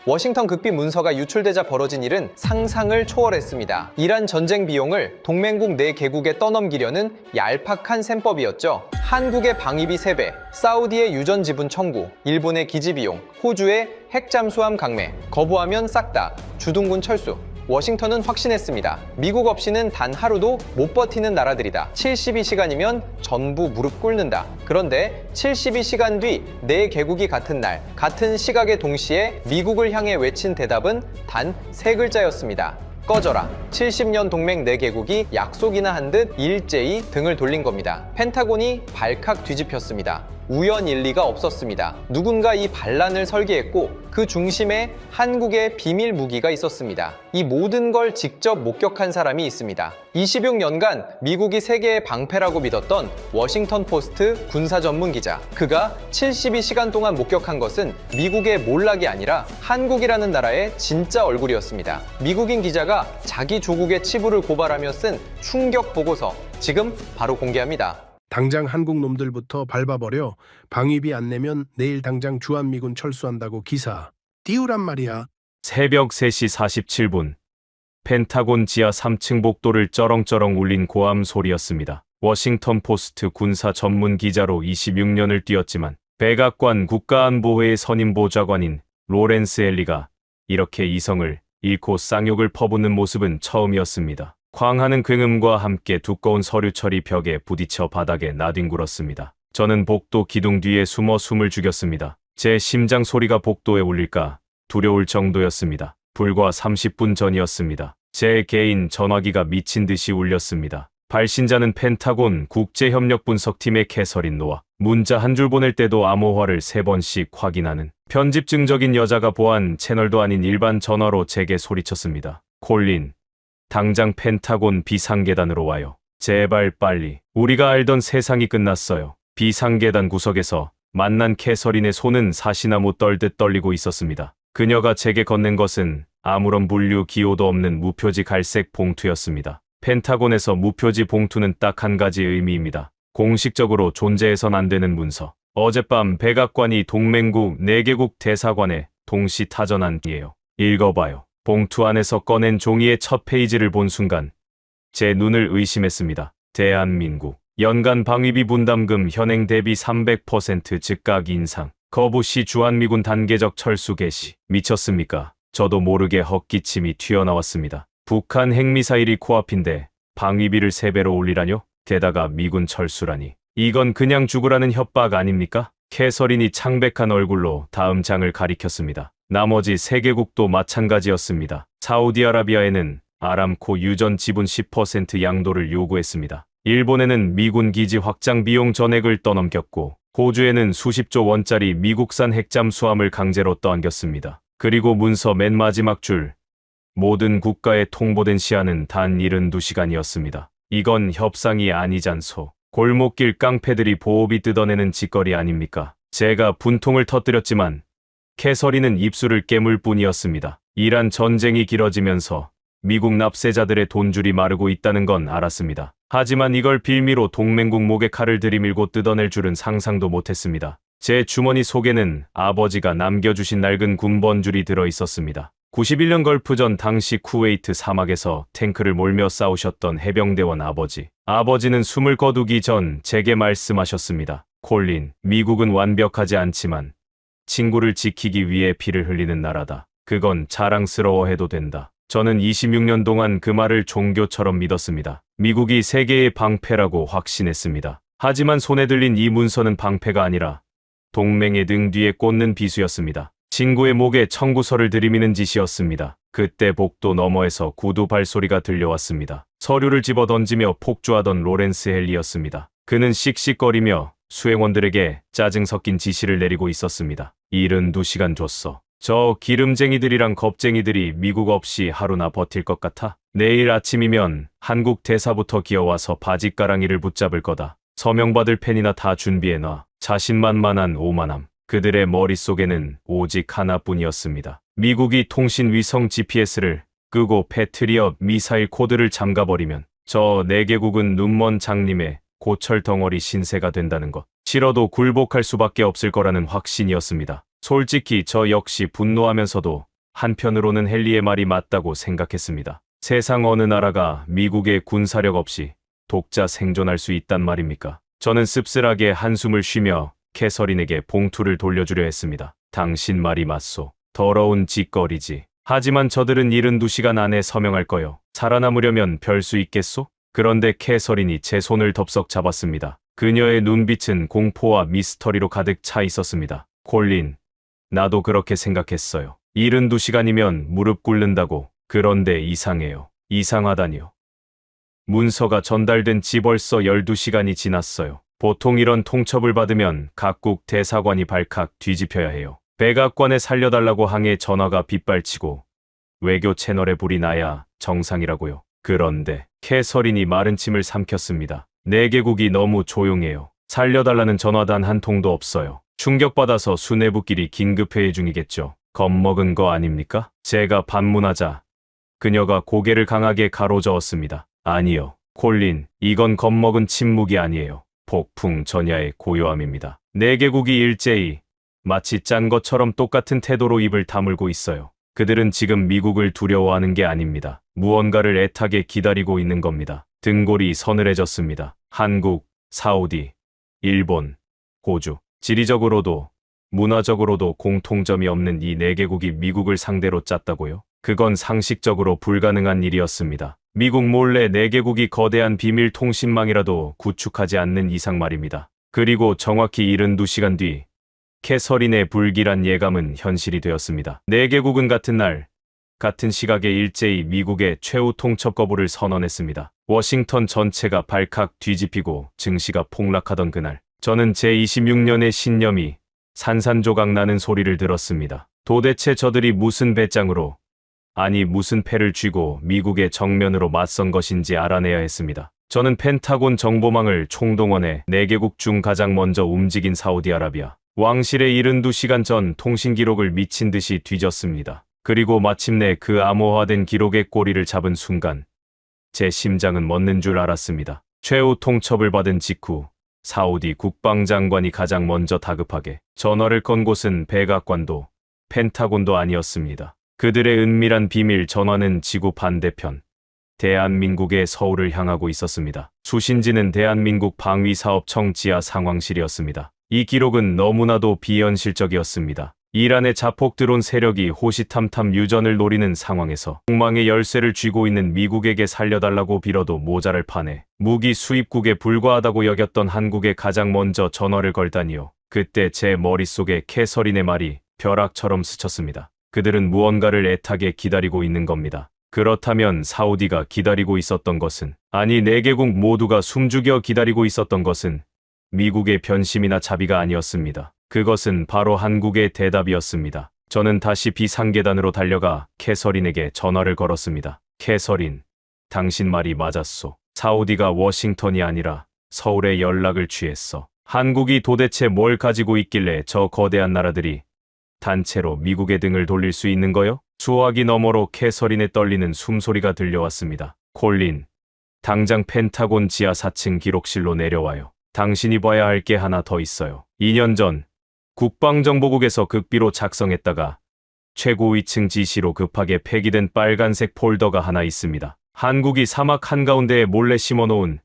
워싱턴 극비 문서가 유출되자 벌어진 일은 상상을 초월했습니다. 이란 전쟁 비용을 동맹국 4개국에 떠넘기려는 얄팍한 셈법이었죠. 한국의 방위비 3배, 사우디의 유전 지분 청구, 일본의 기지 비용, 호주의 핵 잠수함 강매, 거부하면 싹 다 주둔군 철수. 워싱턴은 확신했습니다. 미국 없이는 단 하루도 못 버티는 나라들이다. 72시간이면 전부 무릎 꿇는다. 그런데 72시간 뒤 4개국이 같은 날, 같은 시각에 동시에 미국을 향해 외친 대답은 단 3글자였습니다. 꺼져라. 70년 동맹 4개국이 약속이나 한 듯 일제히 등을 돌린 겁니다. 펜타곤이 발칵 뒤집혔습니다. 우연일리가 없었습니다. 누군가 이 반란을 설계했고 그 중심에 한국의 비밀 무기가 있었습니다. 이 모든 걸 직접 목격한 사람이 있습니다. 26년간 미국이 세계의 방패라고 믿었던 워싱턴 포스트 군사 전문 기자. 그가 72시간 동안 목격한 것은 미국의 몰락이 아니라 한국이라는 나라의 진짜 얼굴이었습니다. 미국인 기자가 자기 조국의 치부를 고발하며 쓴 충격 보고서, 지금 바로 공개합니다. 당장 한국 놈들부터 밟아버려. 방위비 안 내면 내일 당장 주한미군 철수한다고 기사 띄우란 말이야. 새벽 3시 47분. 펜타곤 지하 3층 복도를 쩌렁쩌렁 울린 고함 소리였습니다. 워싱턴 포스트 군사 전문 기자로 26년을 뛰었지만 백악관 국가안보회의 선임 보좌관인 로렌스 앨리가 이렇게 이성을 잃고 쌍욕을 퍼붓는 모습은 처음이었습니다. 광하는 굉음과 함께 두꺼운 서류철이 벽에 부딪혀 바닥에 나뒹굴었습니다. 저는 복도 기둥 뒤에 숨어 숨을 죽였습니다. 제 심장 소리가 복도에 울릴까 두려울 정도였습니다. 불과 30분 전이었습니다. 제 개인 전화기가 미친 듯이 울렸습니다. 발신자는 펜타곤 국제협력분석팀의 캐서린 노아. 문자 한 줄 보낼 때도 암호화를 3번씩 확인하는 편집증적인 여자가 보안 채널도 아닌 일반 전화로 제게 소리쳤습니다. 콜린, 당장 펜타곤 비상계단으로 와요. 제발 빨리. 우리가 알던 세상이 끝났어요. 비상계단 구석에서 만난 캐서린의 손은 사시나무 떨듯 떨리고 있었습니다. 그녀가 제게 건넨 것은 아무런 분류 기호도 없는 무표지 갈색 봉투였습니다. 펜타곤에서 무표지 봉투는 딱 한 가지 의미입니다. 공식적으로 존재해선 안 되는 문서. 어젯밤 백악관이 동맹국 4개국 대사관에 동시 타전한 이에요. 읽어봐요. 봉투 안에서 꺼낸 종이의 첫 페이지를 본 순간 제 눈을 의심했습니다. 대한민국 연간 방위비 분담금 현행 대비 300% 즉각 인상. 거부 시 주한미군 단계적 철수 개시. 미쳤습니까? 저도 모르게 헛기침이 튀어나왔습니다. 북한 핵미사일이 코앞인데 방위비를 3배로 올리라뇨? 게다가 미군 철수라니. 이건 그냥 죽으라는 협박 아닙니까? 캐서린이 창백한 얼굴로 다음 장을 가리켰습니다. 나머지 3개국도 마찬가지였습니다. 사우디아라비아에는 아람코 유전 지분 10% 양도를 요구했습니다. 일본에는 미군 기지 확장 비용 전액을 떠넘겼고 호주에는 수십조 원짜리 미국산 핵잠수함을 강제로 떠안겼습니다. 그리고 문서 맨 마지막 줄. 모든 국가에 통보된 시한은 단 72시간이었습니다. 이건 협상이 아니잖소. 골목길 깡패들이 보호비 뜯어내는 짓거리 아닙니까? 제가 분통을 터뜨렸지만 캐서린은 입술을 깨물 뿐이었습니다. 이란 전쟁이 길어지면서 미국 납세자들의 돈줄이 마르고 있다는 건 알았습니다. 하지만 이걸 빌미로 동맹국 목에 칼을 들이밀고 뜯어낼 줄은 상상도 못했습니다. 제 주머니 속에는 아버지가 남겨주신 낡은 군번줄이 들어있었습니다. 91년 걸프전 당시 쿠웨이트 사막에서 탱크를 몰며 싸우셨던 해병대원 아버지. 아버지는 숨을 거두기 전 제게 말씀하셨습니다. 콜린, 미국은 완벽하지 않지만 친구를 지키기 위해 피를 흘리는 나라다. 그건 자랑스러워해도 된다. 저는 26년 동안 그 말을 종교처럼 믿었습니다. 미국이 세계의 방패라고 확신했습니다. 하지만 손에 들린 이 문서는 방패가 아니라 동맹의 등 뒤에 꽂는 비수였습니다. 친구의 목에 청구서를 들이미는 짓이었습니다. 그때 복도 너머에서 구두 발소리가 들려왔습니다. 서류를 집어 던지며 폭주하던 로렌스 헨리였습니다. 그는 씩씩거리며 수행원들에게 짜증 섞인 지시를 내리고 있었습니다. 72시간 줬어. 저 기름쟁이들이랑 겁쟁이들이 미국 없이 하루나 버틸 것 같아? 내일 아침이면 한국 대사부터 기어와서 바짓가랑이를 붙잡을 거다. 서명받을 펜이나 다 준비해놔. 자신만만한 오만함. 그들의 머릿속에는 오직 하나뿐이었습니다. 미국이 통신 위성 GPS를 끄고 패트리엇 미사일 코드를 잠가버리면 저 4개국은 눈먼 장님의 고철 덩어리 신세가 된다는 것. 싫어도 굴복할 수밖에 없을 거라는 확신이었습니다. 솔직히 저 역시 분노하면서도 한편으로는 헨리의 말이 맞다고 생각했습니다. 세상 어느 나라가 미국의 군사력 없이 독자 생존할 수 있단 말입니까? 저는 씁쓸하게 한숨을 쉬며 캐서린에게 봉투를 돌려주려 했습니다. 당신 말이 맞소. 더러운 짓거리지. 하지만 저들은 72시간 안에 서명할 거요. 살아남으려면 별 수 있겠소? 그런데 캐서린이 제 손을 덥석 잡았습니다. 그녀의 눈빛은 공포와 미스터리로 가득 차 있었습니다. 콜린, 나도 그렇게 생각했어요. 72시간이면 무릎 꿇는다고. 그런데 이상해요. 이상하다니요. 문서가 전달된 지 벌써 12시간이 지났어요. 보통 이런 통첩을 받으면 각국 대사관이 발칵 뒤집혀야 해요. 백악관에 살려달라고 항해 전화가 빗발치고 외교 채널에 불이 나야 정상이라고요. 그런데 캐서린이 마른 침을 삼켰습니다. 4개국이 너무 조용해요. 살려달라는 전화 단 한 통도 없어요. 충격받아서 수뇌부끼리 긴급회의 중이겠죠. 겁먹은 거 아닙니까? 제가 반문하자 그녀가 고개를 강하게 가로저었습니다. 아니요, 콜린, 이건 겁먹은 침묵이 아니에요. 폭풍 전야의 고요함입니다. 4개국이 일제히 마치 짠 것처럼 똑같은 태도로 입을 다물고 있어요. 그들은 지금 미국을 두려워하는 게 아닙니다. 무언가를 애타게 기다리고 있는 겁니다. 등골이 서늘해졌습니다. 한국, 사우디, 일본, 호주. 지리적으로도 문화적으로도 공통점이 없는 이 4개국이 미국을 상대로 짰다고요? 그건 상식적으로 불가능한 일이었습니다. 미국 몰래 4개국이 거대한 비밀 통신망이라도 구축하지 않는 이상 말입니다. 그리고 정확히 72시간 뒤 캐서린의 불길한 예감은 현실이 되었습니다. 4개국은 같은 날, 같은 시각에 일제히 미국의 최후 통첩 거부를 선언했습니다. 워싱턴 전체가 발칵 뒤집히고 증시가 폭락하던 그날, 저는 제26년의 신념이 산산조각 나는 소리를 들었습니다. 도대체 저들이 무슨 배짱으로, 아니 무슨 패를 쥐고 미국의 정면으로 맞선 것인지 알아내야 했습니다. 저는 펜타곤 정보망을 총동원해 4개국 중 가장 먼저 움직인 사우디아라비아, 왕실의 72시간 전 통신 기록을 미친 듯이 뒤졌습니다. 그리고 마침내 그 암호화된 기록의 꼬리를 잡은 순간 제 심장은 멎는 줄 알았습니다. 최후 통첩을 받은 직후 사우디 국방장관이 가장 먼저 다급하게 전화를 건 곳은 백악관도 펜타곤도 아니었습니다. 그들의 은밀한 비밀 전화는 지구 반대편 대한민국의 서울을 향하고 있었습니다. 수신지는 대한민국 방위사업청 지하 상황실이었습니다. 이 기록은 너무나도 비현실적이었습니다. 이란의 자폭 드론 세력이 호시탐탐 유전을 노리는 상황에서 폭망의 열쇠를 쥐고 있는 미국에게 살려달라고 빌어도 모자랄 판에 무기 수입국에 불과하다고 여겼던 한국에 가장 먼저 전화를 걸다니요. 그때 제 머릿속에 캐서린의 말이 벼락처럼 스쳤습니다. 그들은 무언가를 애타게 기다리고 있는 겁니다. 그렇다면 사우디가 기다리고 있었던 것은, 아니 4개국 모두가 숨죽여 기다리고 있었던 것은 미국의 변심이나 자비가 아니었습니다. 그것은 바로 한국의 대답이었습니다. 저는 다시 비상계단으로 달려가 캐서린에게 전화를 걸었습니다. 캐서린, 당신 말이 맞았소. 사우디가 워싱턴이 아니라 서울에 연락을 취했어. 한국이 도대체 뭘 가지고 있길래 저 거대한 나라들이 단체로 미국의 등을 돌릴 수 있는 거요? 수화기 너머로 캐서린의 떨리는 숨소리가 들려왔습니다. 콜린, 당장 펜타곤 지하 4층 기록실로 내려와요. 당신이 봐야 할 게 하나 더 있어요. 2년 전 국방정보국에서 극비로 작성했다가 최고 위층 지시로 급하게 폐기된 빨간색 폴더가 하나 있습니다. 한국이 사막 한가운데에 몰래 심어놓은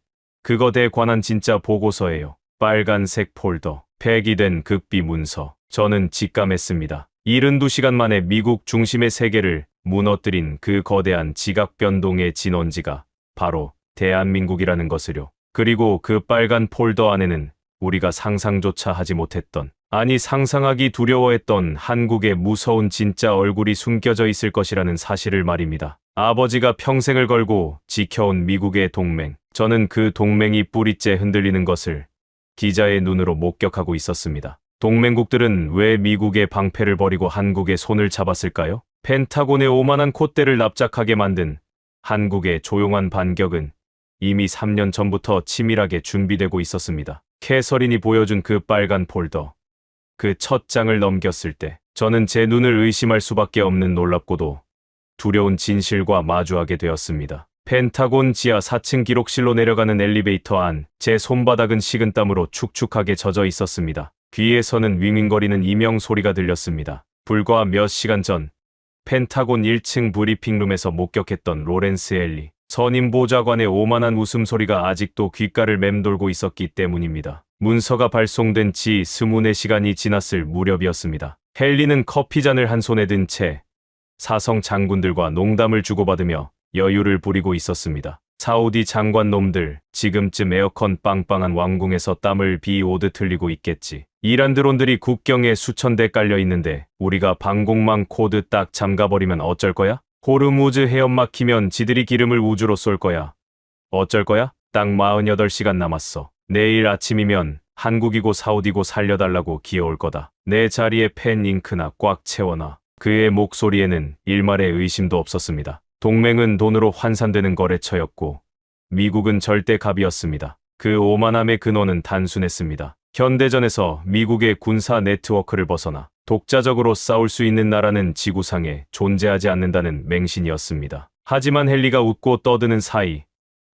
그것에 관한 진짜 보고서예요. 빨간색 폴더, 폐기된 극비 문서. 저는 직감했습니다. 72시간 만에 미국 중심의 세계를 무너뜨린 그 거대한 지각 변동의 진원지가 바로 대한민국이라는 것을요. 그리고 그 빨간 폴더 안에는 우리가 상상조차 하지 못했던, 아니 상상하기 두려워했던 한국의 무서운 진짜 얼굴이 숨겨져 있을 것이라는 사실을 말입니다. 아버지가 평생을 걸고 지켜온 미국의 동맹, 저는 그 동맹이 뿌리째 흔들리는 것을 기자의 눈으로 목격하고 있었습니다. 동맹국들은 왜 미국의 방패를 버리고 한국의 손을 잡았을까요? 펜타곤의 오만한 콧대를 납작하게 만든 한국의 조용한 반격은 이미 3년 전부터 치밀하게 준비되고 있었습니다. 캐서린이 보여준 그 빨간 폴더, 그 첫 장을 넘겼을 때 저는 제 눈을 의심할 수밖에 없는 놀랍고도 두려운 진실과 마주하게 되었습니다. 펜타곤 지하 4층 기록실로 내려가는 엘리베이터 안, 제 손바닥은 식은땀으로 축축하게 젖어 있었습니다. 귀에서는 윙윙거리는 이명 소리가 들렸습니다. 불과 몇 시간 전 펜타곤 1층 브리핑룸에서 목격했던 로렌스 헨리 선임 보좌관의 오만한 웃음소리가 아직도 귓가를 맴돌고 있었기 때문입니다. 문서가 발송된 지 24시간이 지났을 무렵이었습니다. 헨리는 커피잔을 한 손에 든 채 사성 장군들과 농담을 주고받으며 여유를 부리고 있었습니다. 사우디 장관 놈들 지금쯤 에어컨 빵빵한 왕궁에서 땀을 비오듯 흘리고 있겠지. 이란 드론들이 국경에 수천 대 깔려 있는데 우리가 방공망 코드 딱 잠가버리면 어쩔 거야? 호르무즈 해협 막히면 지들이 기름을 우주로 쏠 거야. 어쩔 거야? 딱 48시간 남았어. 내일 아침이면 한국이고 사우디고 살려달라고 기어올 거다. 내 자리에 펜 잉크나 꽉 채워놔. 그의 목소리에는 일말의 의심도 없었습니다. 동맹은 돈으로 환산되는 거래처였고 미국은 절대갑이었습니다. 그 오만함의 근원은 단순했습니다. 현대전에서 미국의 군사 네트워크를 벗어나 독자적으로 싸울 수 있는 나라는 지구상에 존재하지 않는다는 맹신이었습니다. 하지만 헨리가 웃고 떠드는 사이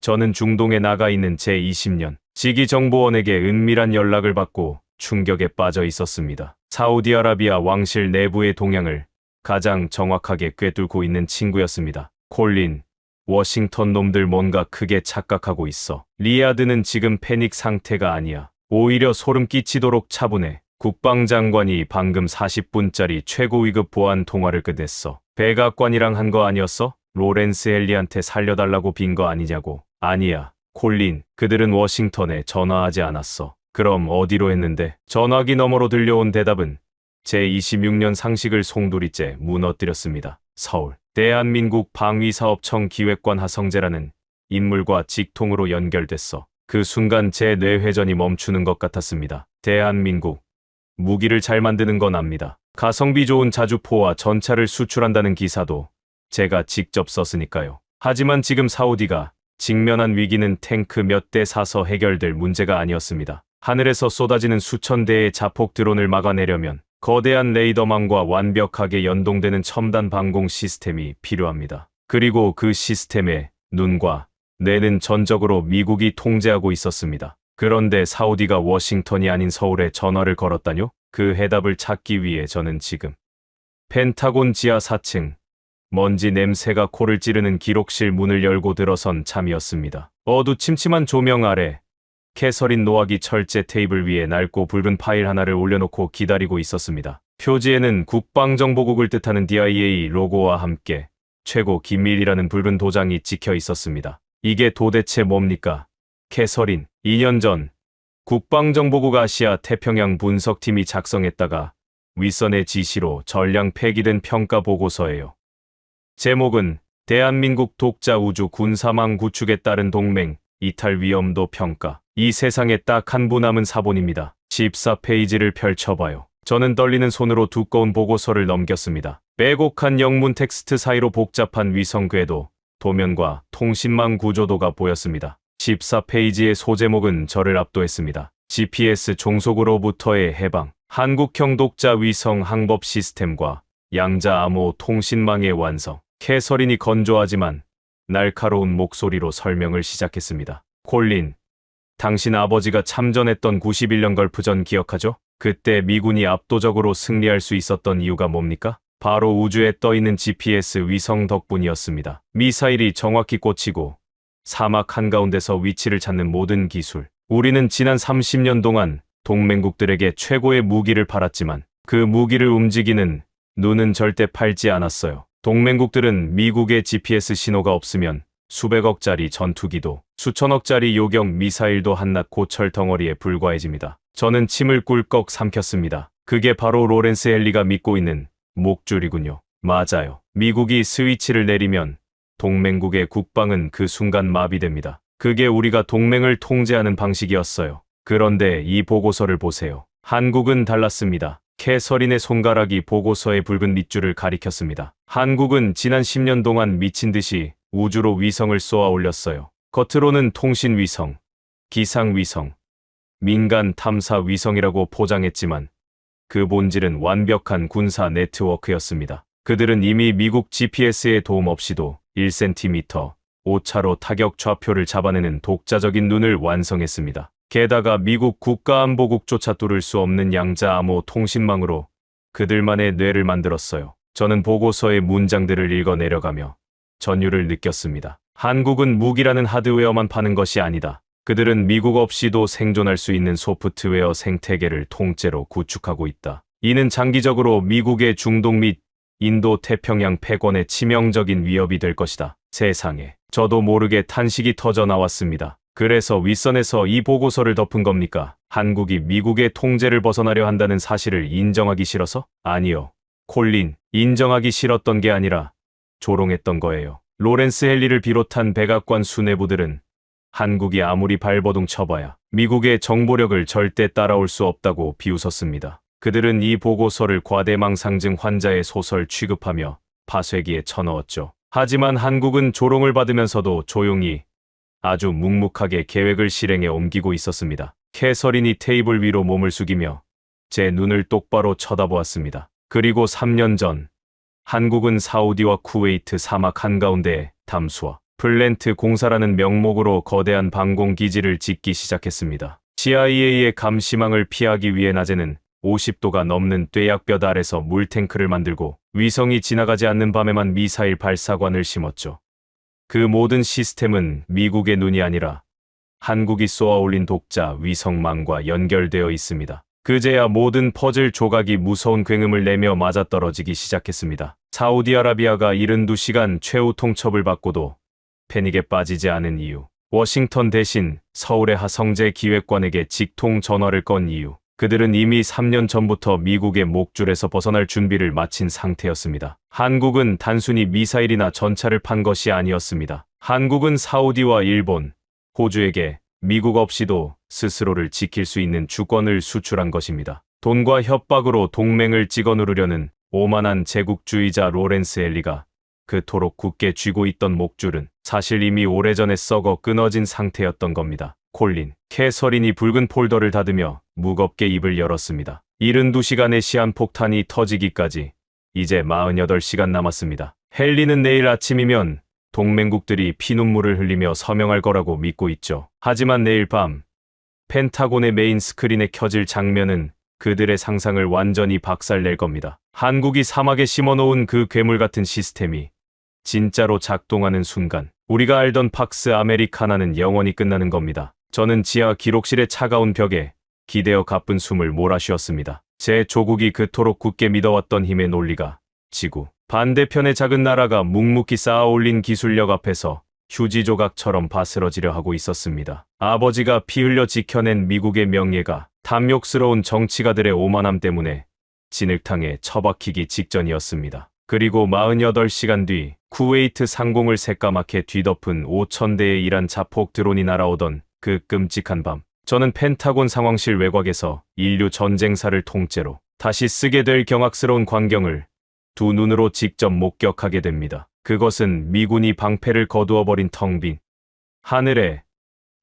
저는 중동에 나가 있는 제20년 지기정보원에게 은밀한 연락을 받고 충격에 빠져 있었습니다. 사우디아라비아 왕실 내부의 동향을 가장 정확하게 꿰뚫고 있는 친구였습니다. 콜린, 워싱턴 놈들 뭔가 크게 착각하고 있어. 리야드는 지금 패닉 상태가 아니야. 오히려 소름 끼치도록 차분해. 국방장관이 방금 40분짜리 최고 위급 보안 통화를 끝냈어. 백악관이랑 한 거 아니었어? 로렌스 헨리한테 살려달라고 빈 거 아니냐고. 아니야, 콜린. 그들은 워싱턴에 전화하지 않았어. 그럼 어디로 했는데? 전화기 너머로 들려온 대답은 제26년 상식을 송두리째 무너뜨렸습니다. 서울. 대한민국 방위사업청 기획관 하성재라는 인물과 직통으로 연결됐어. 그 순간 제 뇌회전이 멈추는 것 같았습니다. 대한민국. 무기를 잘 만드는 건 압니다. 가성비 좋은 자주포와 전차를 수출한다는 기사도 제가 직접 썼으니까요. 하지만 지금 사우디가 직면한 위기는 탱크 몇 대 사서 해결될 문제가 아니었습니다. 하늘에서 쏟아지는 수천 대의 자폭 드론을 막아내려면 거대한 레이더망과 완벽하게 연동되는 첨단 방공 시스템이 필요합니다. 그리고 그 시스템의 눈과 뇌는 전적으로 미국이 통제하고 있었습니다. 그런데 사우디가 워싱턴이 아닌 서울에 전화를 걸었다뇨? 그 해답을 찾기 위해 저는 지금 펜타곤 지하 4층 먼지 냄새가 코를 찌르는 기록실 문을 열고 들어선 참이었습니다. 어두침침한 조명 아래 캐서린 노학이 철제 테이블 위에 낡고 붉은 파일 하나를 올려놓고 기다리고 있었습니다. 표지에는 국방정보국을 뜻하는 DIA 로고와 함께 최고 기밀이라는 붉은 도장이 찍혀 있었습니다. 이게 도대체 뭡니까? 캐서린. 2년 전 국방정보국 아시아 태평양 분석팀이 작성했다가 윗선의 지시로 전량 폐기된 평가 보고서예요. 제목은 대한민국 독자 우주 군사망 구축에 따른 동맹 이탈 위험도 평가. 이 세상에 딱 한 부 남은 사본입니다. 14페이지를 펼쳐봐요. 저는 떨리는 손으로 두꺼운 보고서를 넘겼습니다. 빼곡한 영문 텍스트 사이로 복잡한 위성 궤도, 도면과 통신망 구조도가 보였습니다. 14페이지의 소제목은 저를 압도했습니다. GPS 종속으로부터의 해방, 한국형 독자 위성 항법 시스템과 양자 암호 통신망의 완성. 캐서린이 건조하지만 날카로운 목소리로 설명을 시작했습니다. 콜린, 당신 아버지가 참전했던 91년 걸프전 기억하죠? 그때 미군이 압도적으로 승리할 수 있었던 이유가 뭡니까? 바로 우주에 떠있는 GPS 위성 덕분이었습니다. 미사일이 정확히 꽂히고 사막 한가운데서 위치를 찾는 모든 기술. 우리는 지난 30년 동안 동맹국들에게 최고의 무기를 팔았지만 그 무기를 움직이는 눈은 절대 팔지 않았어요. 동맹국들은 미국의 GPS 신호가 없으면 수백억짜리 전투기도 수천억짜리 요격 미사일도 한낱 고철 덩어리에 불과해집니다. 저는 침을 꿀꺽 삼켰습니다. 그게 바로 로렌스 헨리가 믿고 있는 목줄이군요. 맞아요. 미국이 스위치를 내리면 동맹국의 국방은 그 순간 마비됩니다. 그게 우리가 동맹을 통제하는 방식이었어요. 그런데 이 보고서를 보세요. 한국은 달랐습니다. 캐서린의 손가락이 보고서의 붉은 밑줄을 가리켰습니다. 한국은 지난 10년 동안 미친 듯이 우주로 위성을 쏘아 올렸어요. 겉으로는 통신위성, 기상위성, 민간 탐사 위성이라고 포장했지만 그 본질은 완벽한 군사 네트워크였습니다. 그들은 이미 미국 GPS의 도움 없이도 1cm, 오차로 타격 좌표를 잡아내는 독자적인 눈을 완성했습니다. 게다가 미국 국가안보국조차 뚫을 수 없는 양자 암호 통신망으로 그들만의 뇌를 만들었어요. 저는 보고서의 문장들을 읽어 내려가며 전율을 느꼈습니다. 한국은 무기라는 하드웨어만 파는 것이 아니다. 그들은 미국 없이도 생존할 수 있는 소프트웨어 생태계를 통째로 구축하고 있다. 이는 장기적으로 미국의 중동 및 인도 태평양 패권에 치명적인 위협이 될 것이다. 세상에. 저도 모르게 탄식이 터져 나왔습니다. 그래서 윗선에서 이 보고서를 덮은 겁니까? 한국이 미국의 통제를 벗어나려 한다는 사실을 인정하기 싫어서? 아니요. 콜린, 인정하기 싫었던 게 아니라 조롱했던 거예요. 로렌스 헨리를 비롯한 백악관 수뇌부들은 한국이 아무리 발버둥 쳐봐야 미국의 정보력을 절대 따라올 수 없다고 비웃었습니다. 그들은 이 보고서를 과대망 상증 환자의 소설 취급하며 파쇄기에 쳐넣었죠. 하지만 한국은 조롱을 받으면서도 조용히 아주 묵묵하게 계획을 실행에 옮기고 있었습니다. 캐서린이 테이블 위로 몸을 숙이며 제 눈을 똑바로 쳐다보았습니다. 그리고 3년 전 한국은 사우디와 쿠웨이트 사막 한가운데에 담수와 플랜트 공사라는 명목으로 거대한 방공기지를 짓기 시작했습니다. CIA의 감시망을 피하기 위해 낮에는 50도가 넘는 뙤약볕 아래서 물탱크를 만들고 위성이 지나가지 않는 밤에만 미사일 발사관을 심었죠. 그 모든 시스템은 미국의 눈이 아니라 한국이 쏘아올린 독자 위성망과 연결되어 있습니다. 그제야 모든 퍼즐 조각이 무서운 굉음을 내며 맞아떨어지기 시작했습니다. 사우디아라비아가 72시간 최후 통첩을 받고도 패닉에 빠지지 않은 이유, 워싱턴 대신 서울의 하성재 기획관에게 직통 전화를 건 이유, 그들은 이미 3년 전부터 미국의 목줄에서 벗어날 준비를 마친 상태였습니다. 한국은 단순히 미사일이나 전차를 판 것이 아니었습니다. 한국은 사우디와 일본, 호주에게 미국 없이도 스스로를 지킬 수 있는 주권을 수출한 것입니다. 돈과 협박으로 동맹을 찍어 누르려는 오만한 제국주의자 로렌스 헨리가 그토록 굳게 쥐고 있던 목줄은 사실 이미 오래전에 썩어 끊어진 상태였던 겁니다. 콜린, 캐서린이 붉은 폴더를 닫으며 무겁게 입을 열었습니다. 72시간의 시한폭탄이 터지기까지 이제 48시간 남았습니다. 헨리는 내일 아침이면 동맹국들이 피눈물을 흘리며 서명할 거라고 믿고 있죠. 하지만 내일 밤 펜타곤의 메인 스크린에 켜질 장면은 그들의 상상을 완전히 박살낼 겁니다. 한국이 사막에 심어놓은 그 괴물 같은 시스템이 진짜로 작동하는 순간 우리가 알던 팍스 아메리카나는 영원히 끝나는 겁니다. 저는 지하 기록실의 차가운 벽에 기대어 가쁜 숨을 몰아쉬었습니다. 제 조국이 그토록 굳게 믿어왔던 힘의 논리가 지구 반대편의 작은 나라가 묵묵히 쌓아올린 기술력 앞에서 휴지 조각처럼 바스러지려 하고 있었습니다. 아버지가 피 흘려 지켜낸 미국의 명예가 탐욕스러운 정치가들의 오만함 때문에 진흙탕에 처박히기 직전이었습니다. 그리고 48시간 뒤 쿠웨이트 상공을 새까맣게 뒤덮은 5,000대의 이란 자폭 드론이 날아오던 그 끔찍한 밤, 저는 펜타곤 상황실 외곽에서 인류 전쟁사를 통째로 다시 쓰게 될 경악스러운 광경을 두 눈으로 직접 목격하게 됩니다. 그것은 미군이 방패를 거두어버린 텅 빈 하늘에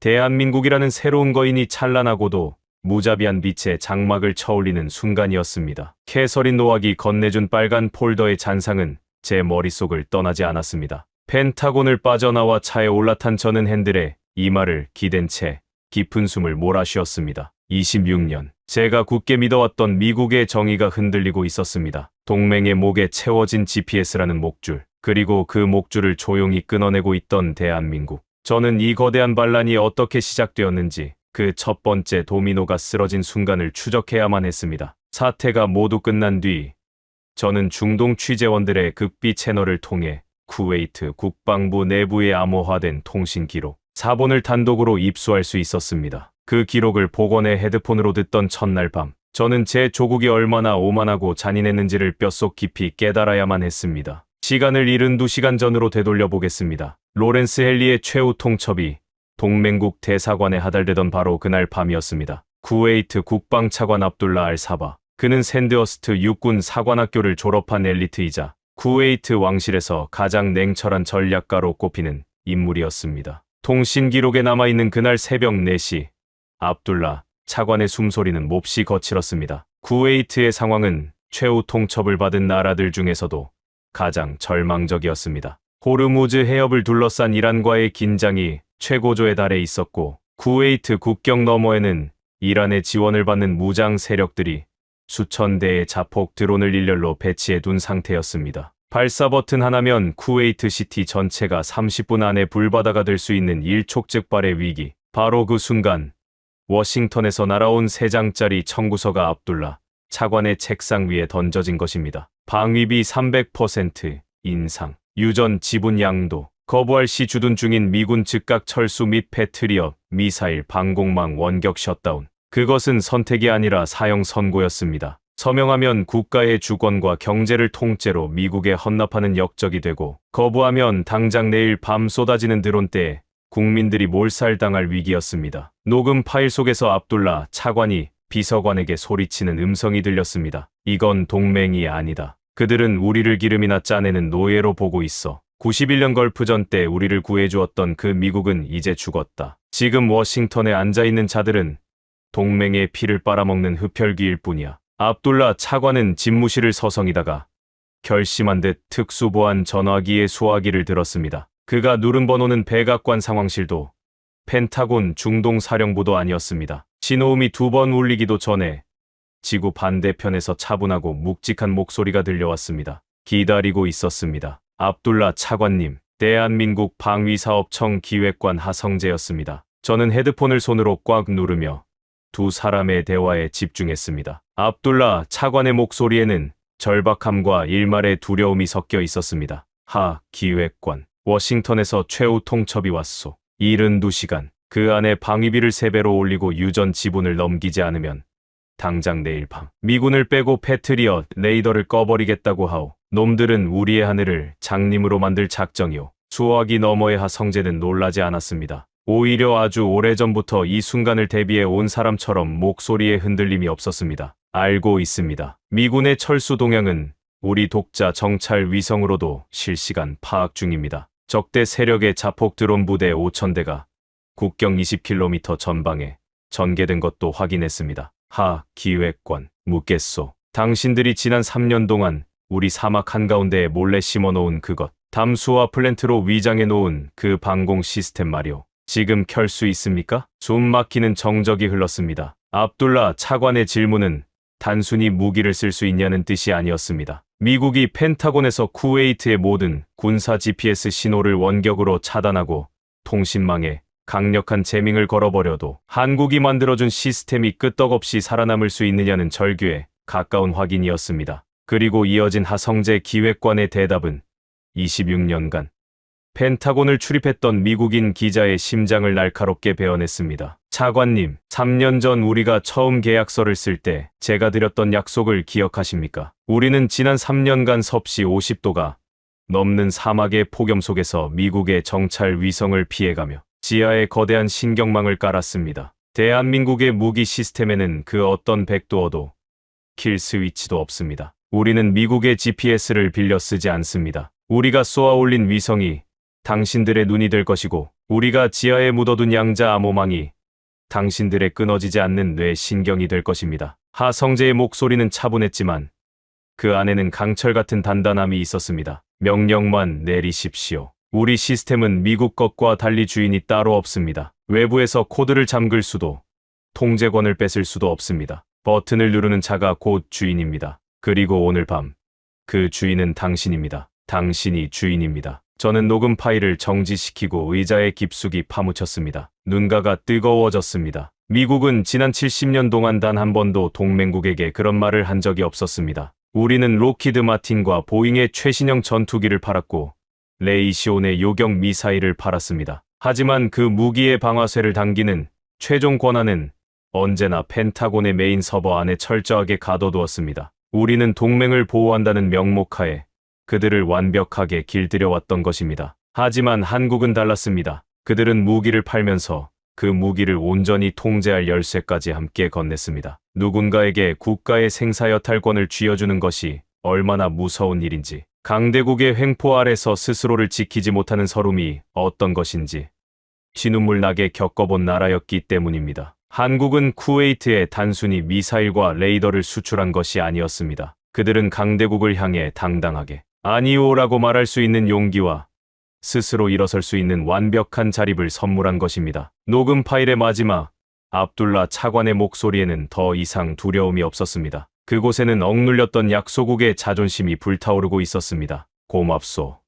대한민국이라는 새로운 거인이 찬란하고도 무자비한 빛의 장막을 쳐올리는 순간이었습니다. 캐서린 노악이 건네준 빨간 폴더의 잔상은 제 머릿속을 떠나지 않았습니다. 펜타곤을 빠져나와 차에 올라탄 저는 핸들에 이마를 기댄 채 깊은 숨을 몰아쉬었습니다. 26년, 제가 굳게 믿어왔던 미국의 정의가 흔들리고 있었습니다. 동맹의 목에 채워진 GPS라는 목줄, 그리고 그 목줄을 조용히 끊어내고 있던 대한민국. 저는 이 거대한 반란이 어떻게 시작되었는지 그 첫 번째 도미노가 쓰러진 순간을 추적해야만 했습니다. 사태가 모두 끝난 뒤 저는 중동 취재원들의 극비 채널을 통해 쿠웨이트 국방부 내부에 암호화된 통신 기록 4본을 단독으로 입수할 수 있었습니다. 그 기록을 복원해 헤드폰으로 듣던 첫날 밤, 저는 제 조국이 얼마나 오만하고 잔인했는지를 뼛속 깊이 깨달아야만 했습니다. 시간을 72시간 전으로 되돌려 보겠습니다. 로렌스 헨리의 최후 통첩이 동맹국 대사관에 하달되던 바로 그날 밤이었습니다. 쿠웨이트 국방차관 압둘라 알 사바. 그는 샌드어스트 육군 사관학교를 졸업한 엘리트이자 쿠웨이트 왕실에서 가장 냉철한 전략가로 꼽히는 인물이었습니다. 통신 기록에 남아있는 그날 새벽 4시, 압둘라 차관의 숨소리는 몹시 거칠었습니다. 쿠웨이트의 상황은 최후 통첩을 받은 나라들 중에서도 가장 절망적이었습니다. 호르무즈 해협을 둘러싼 이란과의 긴장이 최고조에 달해 있었고, 쿠웨이트 국경 너머에는 이란의 지원을 받는 무장 세력들이 수천 대의 자폭 드론을 일렬로 배치해 둔 상태였습니다. 발사 버튼 하나면 쿠웨이트 시티 전체가 30분 안에 불바다가 될 수 있는 일촉즉발의 위기. 바로 그 순간 워싱턴에서 날아온 3장짜리 청구서가 압둘라 차관의 책상 위에 던져진 것입니다. 방위비 300% 인상, 유전 지분 양도, 거부할 시 주둔 중인 미군 즉각 철수 및 패트리엇, 미사일 방공망 원격 셧다운. 그것은 선택이 아니라 사형 선고였습니다. 서명하면 국가의 주권과 경제를 통째로 미국에 헌납하는 역적이 되고, 거부하면 당장 내일 밤 쏟아지는 드론대에 국민들이 몰살당할 위기였습니다. 녹음 파일 속에서 압둘라 차관이 비서관에게 소리치는 음성이 들렸습니다. 이건 동맹이 아니다. 그들은 우리를 기름이나 짜내는 노예로 보고 있어. 91년 걸프전 때 우리를 구해주었던 그 미국은 이제 죽었다. 지금 워싱턴에 앉아있는 자들은 동맹의 피를 빨아먹는 흡혈귀일 뿐이야. 압둘라 차관은 집무실을 서성이다가 결심한 듯 특수보안 전화기의 수화기를 들었습니다. 그가 누른 번호는 백악관 상황실도 펜타곤 중동사령부도 아니었습니다. 신호음이 2번 울리기도 전에 지구 반대편에서 차분하고 묵직한 목소리가 들려왔습니다. 기다리고 있었습니다. 압둘라 차관님, 대한민국 방위사업청 기획관 하성재였습니다. 저는 헤드폰을 손으로 꽉 누르며 두 사람의 대화에 집중했습니다. 압둘라 차관의 목소리에는 절박함과 일말의 두려움이 섞여 있었습니다. 기획관, 워싱턴에서 최후 통첩이 왔소. 72시간, 그 안에 방위비를 3배로 올리고 유전 지분을 넘기지 않으면 당장 내일 밤 미군을 빼고 패트리엇 레이더를 꺼버리겠다고 하오. 놈들은 우리의 하늘을 장님으로 만들 작정이오. 수화기 너머의 하성재는 놀라지 않았습니다. 오히려 아주 오래전부터 이 순간을 대비해 온 사람처럼 목소리에 흔들림이 없었습니다. 알고 있습니다. 미군의 철수 동향은 우리 독자 정찰 위성으로도 실시간 파악 중입니다. 적대 세력의 자폭 드론 부대 5,000대가 국경 20km 전방에 전개된 것도 확인했습니다. 기획관, 묻겠소. 당신들이 지난 3년 동안 우리 사막 한가운데에 몰래 심어놓은 그것, 담수화 플랜트로 위장해 놓은 그 방공 시스템 말이오. 지금 켤 수 있습니까? 숨 막히는 정적이 흘렀습니다. 압둘라 차관의 질문은 단순히 무기를 쓸 수 있냐는 뜻이 아니었습니다. 미국이 펜타곤에서 쿠웨이트의 모든 군사 GPS 신호를 원격으로 차단하고 통신망에 강력한 재밍을 걸어버려도 한국이 만들어준 시스템이 끄떡없이 살아남을 수 있느냐는 절규에 가까운 확인이었습니다. 그리고 이어진 하성재 기획관의 대답은 26년간 펜타곤을 출입했던 미국인 기자의 심장을 날카롭게 베어냈습니다. 차관님, 3년 전 우리가 처음 계약서를 쓸 때 제가 드렸던 약속을 기억하십니까? 우리는 지난 3년간 섭씨 50도가 넘는 사막의 폭염 속에서 미국의 정찰 위성을 피해가며 지하에 거대한 신경망을 깔았습니다. 대한민국의 무기 시스템에는 그 어떤 백도어도 킬 스위치도 없습니다. 우리는 미국의 GPS를 빌려 쓰지 않습니다. 우리가 쏘아 올린 위성이 당신들의 눈이 될 것이고, 우리가 지하에 묻어둔 양자 암호망이 당신들의 끊어지지 않는 뇌 신경이 될 것입니다. 하성재의 목소리는 차분했지만 그 안에는 강철 같은 단단함이 있었습니다. 명령만 내리십시오. 우리 시스템은 미국 것과 달리 주인이 따로 없습니다. 외부에서 코드를 잠글 수도, 통제권을 뺏을 수도 없습니다. 버튼을 누르는 자가 곧 주인입니다. 그리고 오늘 밤, 그 주인은 당신입니다. 당신이 주인입니다. 저는 녹음 파일을 정지시키고 의자에 깊숙이 파묻혔습니다. 눈가가 뜨거워졌습니다. 미국은 지난 70년 동안 단 한 번도 동맹국에게 그런 말을 한 적이 없었습니다. 우리는 로키드 마틴과 보잉의 최신형 전투기를 팔았고 레이시온의 요격 미사일을 팔았습니다. 하지만 그 무기의 방아쇠를 당기는 최종 권한은 언제나 펜타곤의 메인 서버 안에 철저하게 가둬두었습니다. 우리는 동맹을 보호한다는 명목하에 그들을 완벽하게 길들여왔던 것입니다. 하지만 한국은 달랐습니다. 그들은 무기를 팔면서 그 무기를 온전히 통제할 열쇠까지 함께 건넸습니다. 누군가에게 국가의 생사여탈권을 쥐어주는 것이 얼마나 무서운 일인지, 강대국의 횡포 아래서 스스로를 지키지 못하는 서름이 어떤 것인지 피눈물 나게 겪어본 나라였기 때문입니다. 한국은 쿠웨이트에 단순히 미사일과 레이더를 수출한 것이 아니었습니다. 그들은 강대국을 향해 당당하게 아니오라고 말할 수 있는 용기와 스스로 일어설 수 있는 완벽한 자립을 선물한 것입니다. 녹음 파일의 마지막, 압둘라 차관의 목소리에는 더 이상 두려움이 없었습니다. 그곳에는 억눌렸던 약소국의 자존심이 불타오르고 있었습니다. 고맙소.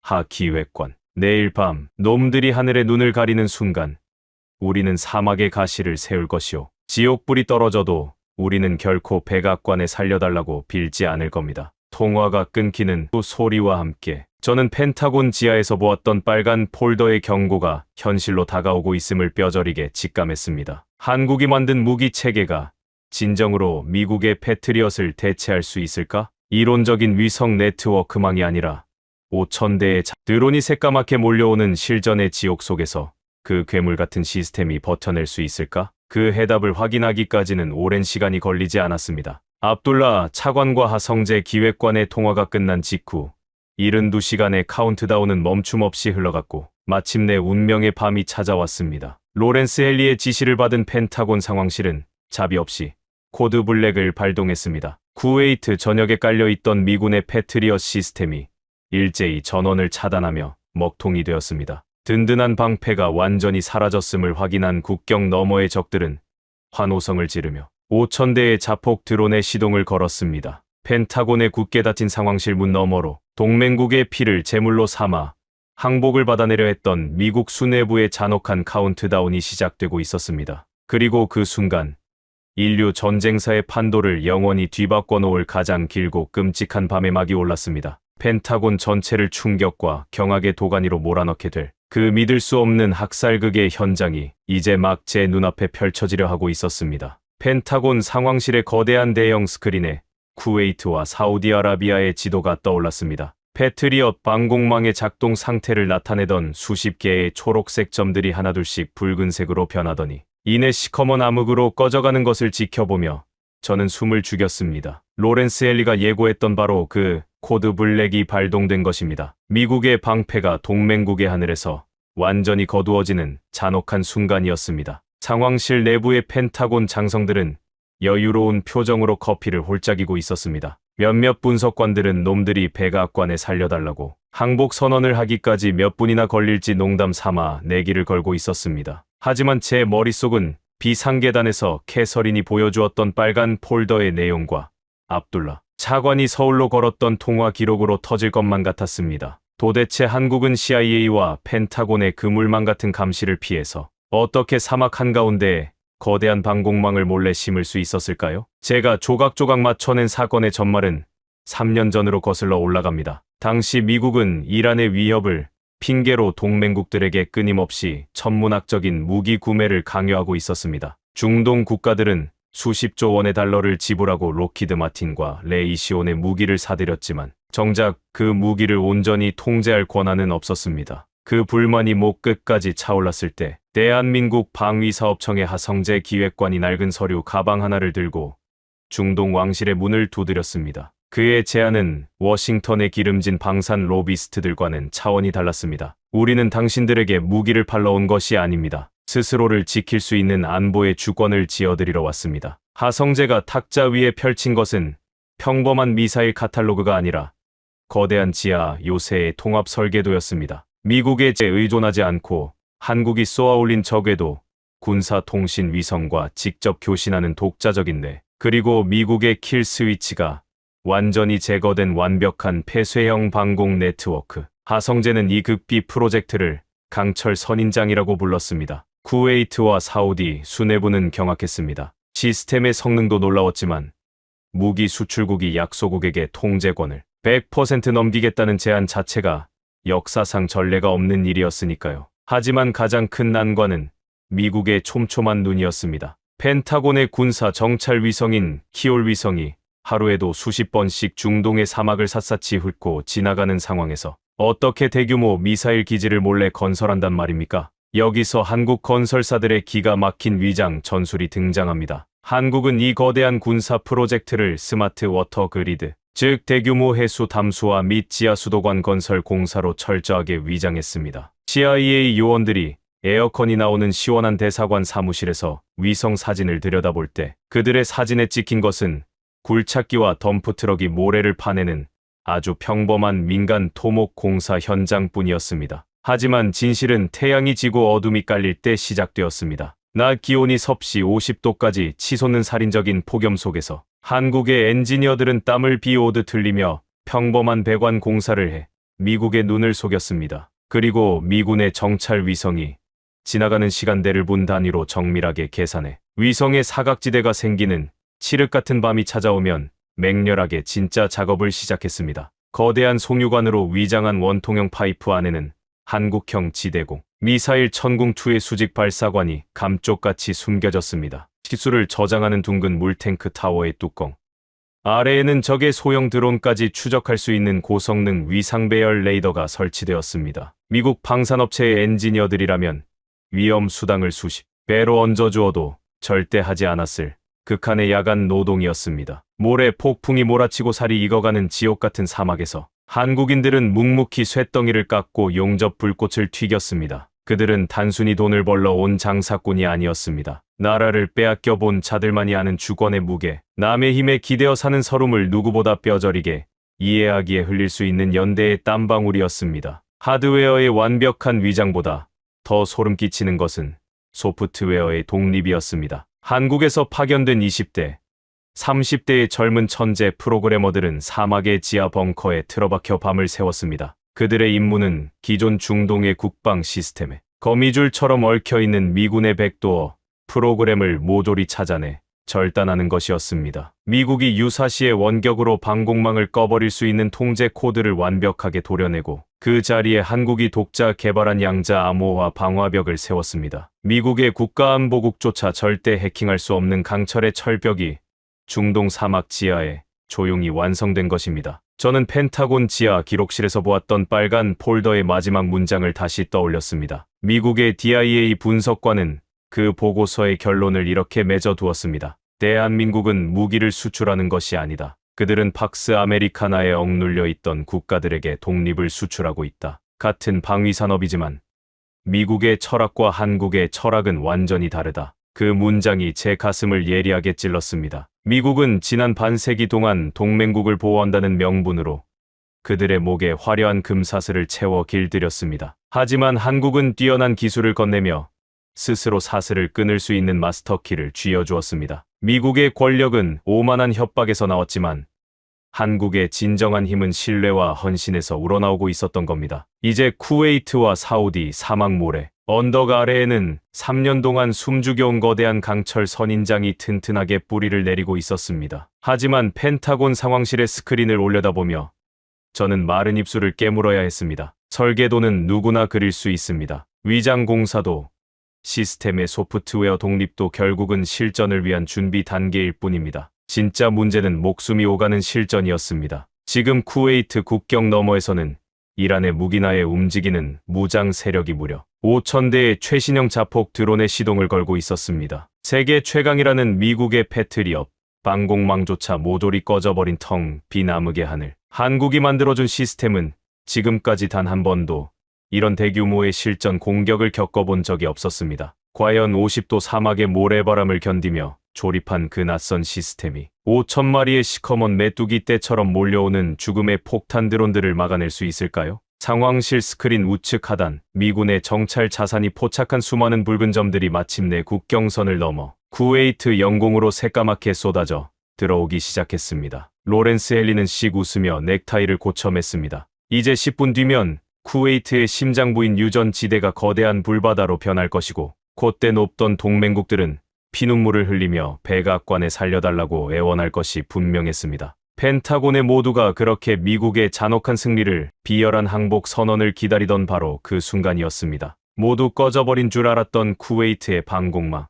하 기획관. 내일 밤 놈들이 하늘에 눈을 가리는 순간 우리는 사막의 가시를 세울 것이오. 지옥불이 떨어져도 우리는 결코 백악관에 살려달라고 빌지 않을 겁니다. 통화가 끊기는 그 소리와 함께 저는 펜타곤 지하에서 보았던 빨간 폴더의 경고가 현실로 다가오고 있음을 뼈저리게 직감했습니다. 한국이 만든 무기 체계가 진정으로 미국의 패트리엇을 대체할 수 있을까? 이론적인 위성 네트워크망이 아니라 5,000대의 드론이 새까맣게 몰려오는 실전의 지옥 속에서 그 괴물 같은 시스템이 버텨낼 수 있을까? 그 해답을 확인하기까지는 오랜 시간이 걸리지 않았습니다. 압둘라 차관과 하성재 기획관의 통화가 끝난 직후 72시간의 카운트다운은 멈춤없이 흘러갔고 마침내 운명의 밤이 찾아왔습니다. 로렌스 헨리의 지시를 받은 펜타곤 상황실은 자비 없이 코드 블랙을 발동했습니다. 쿠웨이트 전역에 깔려있던 미군의 패트리엇 시스템이 일제히 전원을 차단하며 먹통이 되었습니다. 든든한 방패가 완전히 사라졌음을 확인한 국경 너머의 적들은 환호성을 지르며 5,000대의 자폭 드론의 시동을 걸었습니다. 펜타곤의 굳게 닫힌 상황실 문 너머로 동맹국의 피를 제물로 삼아 항복을 받아내려 했던 미국 수뇌부의 잔혹한 카운트다운이 시작되고 있었습니다. 그리고 그 순간 인류 전쟁사의 판도를 영원히 뒤바꿔 놓을 가장 길고 끔찍한 밤의 막이 올랐습니다. 펜타곤 전체를 충격과 경악의 도가니로 몰아넣게 될 그 믿을 수 없는 학살극의 현장이 이제 막 제 눈앞에 펼쳐지려 하고 있었습니다. 펜타곤 상황실의 거대한 대형 스크린에 쿠웨이트와 사우디아라비아의 지도가 떠올랐습니다. 패트리엇 방공망의 작동 상태를 나타내던 수십 개의 초록색 점들이 하나둘씩 붉은색으로 변하더니 이내 시커먼 암흑으로 꺼져가는 것을 지켜보며 저는 숨을 죽였습니다. 로렌스 헨리가 예고했던 바로 그 코드 블랙이 발동된 것입니다. 미국의 방패가 동맹국의 하늘에서 완전히 거두어지는 잔혹한 순간이었습니다. 상황실 내부의 펜타곤 장성들은 여유로운 표정으로 커피를 홀짝이고 있었습니다. 몇몇 분석관들은 놈들이 백악관에 살려달라고 항복 선언을 하기까지 몇 분이나 걸릴지 농담 삼아 내기를 걸고 있었습니다. 하지만 제 머릿속은 비상계단에서 캐서린이 보여주었던 빨간 폴더의 내용과 압둘라 차관이 서울로 걸었던 통화 기록으로 터질 것만 같았습니다. 도대체 한국은 CIA와 펜타곤의 그물망 같은 감시를 피해서 어떻게 사막 한가운데에 거대한 방공망을 몰래 심을 수 있었을까요? 제가 조각조각 맞춰낸 사건의 전말은 3년 전으로 거슬러 올라갑니다. 당시 미국은 이란의 위협을 핑계로 동맹국들에게 끊임없이 천문학적인 무기 구매를 강요하고 있었습니다. 중동 국가들은 수십조 원의 달러를 지불하고 록히드 마틴과 레이시온의 무기를 사들였지만 정작 그 무기를 온전히 통제할 권한은 없었습니다. 그 불만이 목 끝까지 차올랐을 때 대한민국 방위사업청의 하성재 기획관이 낡은 서류 가방 하나를 들고 중동 왕실의 문을 두드렸습니다. 그의 제안은 워싱턴의 기름진 방산 로비스트들과는 차원이 달랐습니다. 우리는 당신들에게 무기를 팔러 온 것이 아닙니다. 스스로를 지킬 수 있는 안보의 주권을 지어드리러 왔습니다. 하성재가 탁자 위에 펼친 것은 평범한 미사일 카탈로그가 아니라 거대한 지하 요새의 통합 설계도였습니다. 미국에 의존하지 않고 한국이 쏘아올린 적에도 군사통신 위성과 직접 교신하는 독자적인 뇌, 그리고 미국의 킬 스위치가 완전히 제거된 완벽한 폐쇄형 방공 네트워크. 하성재는 이 극비 프로젝트를 강철 선인장이라고 불렀습니다. 쿠웨이트와 사우디 수뇌부는 경악했습니다. 시스템의 성능도 놀라웠지만 무기 수출국이 약소국에게 통제권을 100% 넘기겠다는 제안 자체가 역사상 전례가 없는 일이었으니까요. 하지만 가장 큰 난관은 미국의 촘촘한 눈이었습니다. 펜타곤의 군사 정찰 위성인 키올 위성이 하루에도 수십 번씩 중동의 사막을 샅샅이 훑고 지나가는 상황에서 어떻게 대규모 미사일 기지를 몰래 건설한단 말입니까? 여기서 한국 건설사들의 기가 막힌 위장 전술이 등장합니다. 한국은 이 거대한 군사 프로젝트를 스마트 워터 그리드, 즉 대규모 해수 담수화 및 지하 수도관 건설 공사로 철저하게 위장했습니다. CIA 요원들이 에어컨이 나오는 시원한 대사관 사무실에서 위성 사진을 들여다볼 때 그들의 사진에 찍힌 것은 굴착기와 덤프트럭이 모래를 파내는 아주 평범한 민간 토목 공사 현장뿐이었습니다. 하지만 진실은 태양이 지고 어둠이 깔릴 때 시작되었습니다. 낮 기온이 섭씨 50도까지 치솟는 살인적인 폭염 속에서 한국의 엔지니어들은 땀을 비오듯 흘리며 평범한 배관 공사를 해 미국의 눈을 속였습니다. 그리고 미군의 정찰 위성이 지나가는 시간대를 분 단위로 정밀하게 계산해 위성의 사각지대가 생기는 칠흑 같은 밤이 찾아오면 맹렬하게 진짜 작업을 시작했습니다. 거대한 송유관으로 위장한 원통형 파이프 안에는 한국형 지대공 미사일 천궁2의 수직 발사관이 감쪽같이 숨겨졌습니다. 기술을 저장하는 둥근 물탱크 타워의 뚜껑 아래에는 적의 소형 드론까지 추적할 수 있는 고성능 위상 배열 레이더가 설치되었습니다. 미국 방산업체의 엔지니어들이라면 위험 수당을 수십 배로 얹어주어도 절대 하지 않았을 극한의 야간 노동이었습니다. 모래 폭풍이 몰아치고 살이 익어가는 지옥 같은 사막에서 한국인들은 묵묵히 쇳덩이를 깎고 용접 불꽃을 튀겼습니다. 그들은 단순히 돈을 벌러 온 장사꾼이 아니었습니다. 나라를 빼앗겨 본 자들만이 아는 주권의 무게, 남의 힘에 기대어 사는 서름을 누구보다 뼈저리게 이해하기에 흘릴 수 있는 연대의 땀방울이었습니다. 하드웨어의 완벽한 위장보다 더 소름 끼치는 것은 소프트웨어의 독립이었습니다. 한국에서 파견된 20대, 30대의 젊은 천재 프로그래머들은 사막의 지하 벙커에 틀어박혀 밤을 새웠습니다. 그들의 임무는 기존 중동의 국방 시스템에 거미줄처럼 얽혀있는 미군의 백도어 프로그램을 모조리 찾아내 절단하는 것이었습니다. 미국이 유사시에 원격으로 방공망을 꺼버릴 수 있는 통제 코드를 완벽하게 도려내고 그 자리에 한국이 독자 개발한 양자 암호화 방화벽을 세웠습니다. 미국의 국가안보국조차 절대 해킹할 수 없는 강철의 철벽이 중동 사막 지하에 조용히 완성된 것입니다. 저는 펜타곤 지하 기록실에서 보았던 빨간 폴더의 마지막 문장을 다시 떠올렸습니다. 미국의 DIA 분석관은 그 보고서의 결론을 이렇게 맺어두었습니다. 대한민국은 무기를 수출하는 것이 아니다. 그들은 팍스 아메리카나에 억눌려 있던 국가들에게 독립을 수출하고 있다. 같은 방위산업이지만 미국의 철학과 한국의 철학은 완전히 다르다. 그 문장이 제 가슴을 예리하게 찔렀습니다. 미국은 지난 반세기 동안 동맹국을 보호한다는 명분으로 그들의 목에 화려한 금사슬을 채워 길들였습니다. 하지만 한국은 뛰어난 기술을 건네며 스스로 사슬을 끊을 수 있는 마스터키를 쥐어주었습니다. 미국의 권력은 오만한 협박에서 나왔지만 한국의 진정한 힘은 신뢰와 헌신에서 우러나오고 있었던 겁니다. 이제 쿠웨이트와 사우디 사막 모래 언덕 아래에는 3년 동안 숨죽여온 거대한 강철 선인장이 튼튼하게 뿌리를 내리고 있었습니다. 하지만 펜타곤 상황실의 스크린을 올려다보며 저는 마른 입술을 깨물어야 했습니다. 설계도는 누구나 그릴 수 있습니다. 위장 공사도 시스템의 소프트웨어 독립도 결국은 실전을 위한 준비 단계일 뿐입니다. 진짜 문제는 목숨이 오가는 실전이었습니다. 지금 쿠웨이트 국경 너머에서는 이란의 무기나에 움직이는 무장 세력이 무려 5,000대의 최신형 자폭 드론의 시동을 걸고 있었습니다. 세계 최강이라는 미국의 패트리엇, 방공망조차 모조리 꺼져버린 텅 빈 암흑의 하늘. 한국이 만들어준 시스템은 지금까지 단 한 번도 이런 대규모의 실전 공격을 겪어본 적이 없었습니다. 과연 50도 사막의 모래바람을 견디며 조립한 그 낯선 시스템이 5,000마리의 시커먼 메뚜기 떼처럼 몰려오는 죽음의 폭탄 드론들을 막아낼 수 있을까요? 상황실 스크린 우측 하단, 미군의 정찰 자산이 포착한 수많은 붉은 점들이 마침내 국경선을 넘어 쿠웨이트 영공으로 새까맣게 쏟아져 들어오기 시작했습니다. 로렌스 헨리는 씩 웃으며 넥타이를 고쳐 맸습니다. 이제 10분 뒤면 쿠웨이트의 심장부인 유전 지대가 거대한 불바다로 변할 것이고 콧대 높던 동맹국들은 피눈물을 흘리며 백악관에 살려달라고 애원할 것이 분명했습니다. 펜타곤의 모두가 그렇게 미국의 잔혹한 승리를 비열한 항복 선언을 기다리던 바로 그 순간이었습니다. 모두 꺼져버린 줄 알았던 쿠웨이트의 방공망.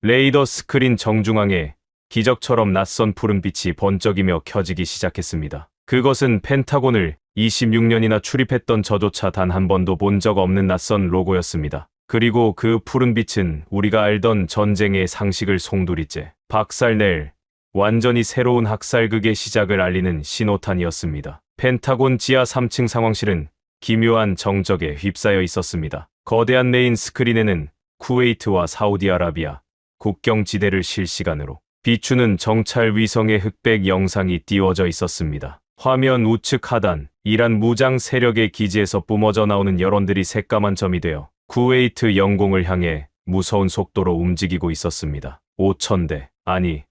레이더 스크린 정중앙에 기적처럼 낯선 푸른빛이 번쩍이며 켜지기 시작했습니다. 그것은 펜타곤을 26년이나 출입했던 저조차 단 한 번도 본 적 없는 낯선 로고였습니다. 그리고 그 푸른빛은 우리가 알던 전쟁의 상식을 송두리째 박살낼 완전히 새로운 학살극의 시작을 알리는 신호탄이었습니다. 펜타곤 지하 3층 상황실은 기묘한 정적에 휩싸여 있었습니다. 거대한 메인 스크린에는 쿠웨이트와 사우디아라비아 국경지대를 실시간으로 비추는 정찰 위성의 흑백 영상이 띄워져 있었습니다. 화면 우측 하단, 이란 무장 세력의 기지에서 뿜어져 나오는 여론들이 새까만 점이 되어 쿠웨이트 영공을 향해 무서운 속도로 움직이고 있었습니다. 5,000대, 아니,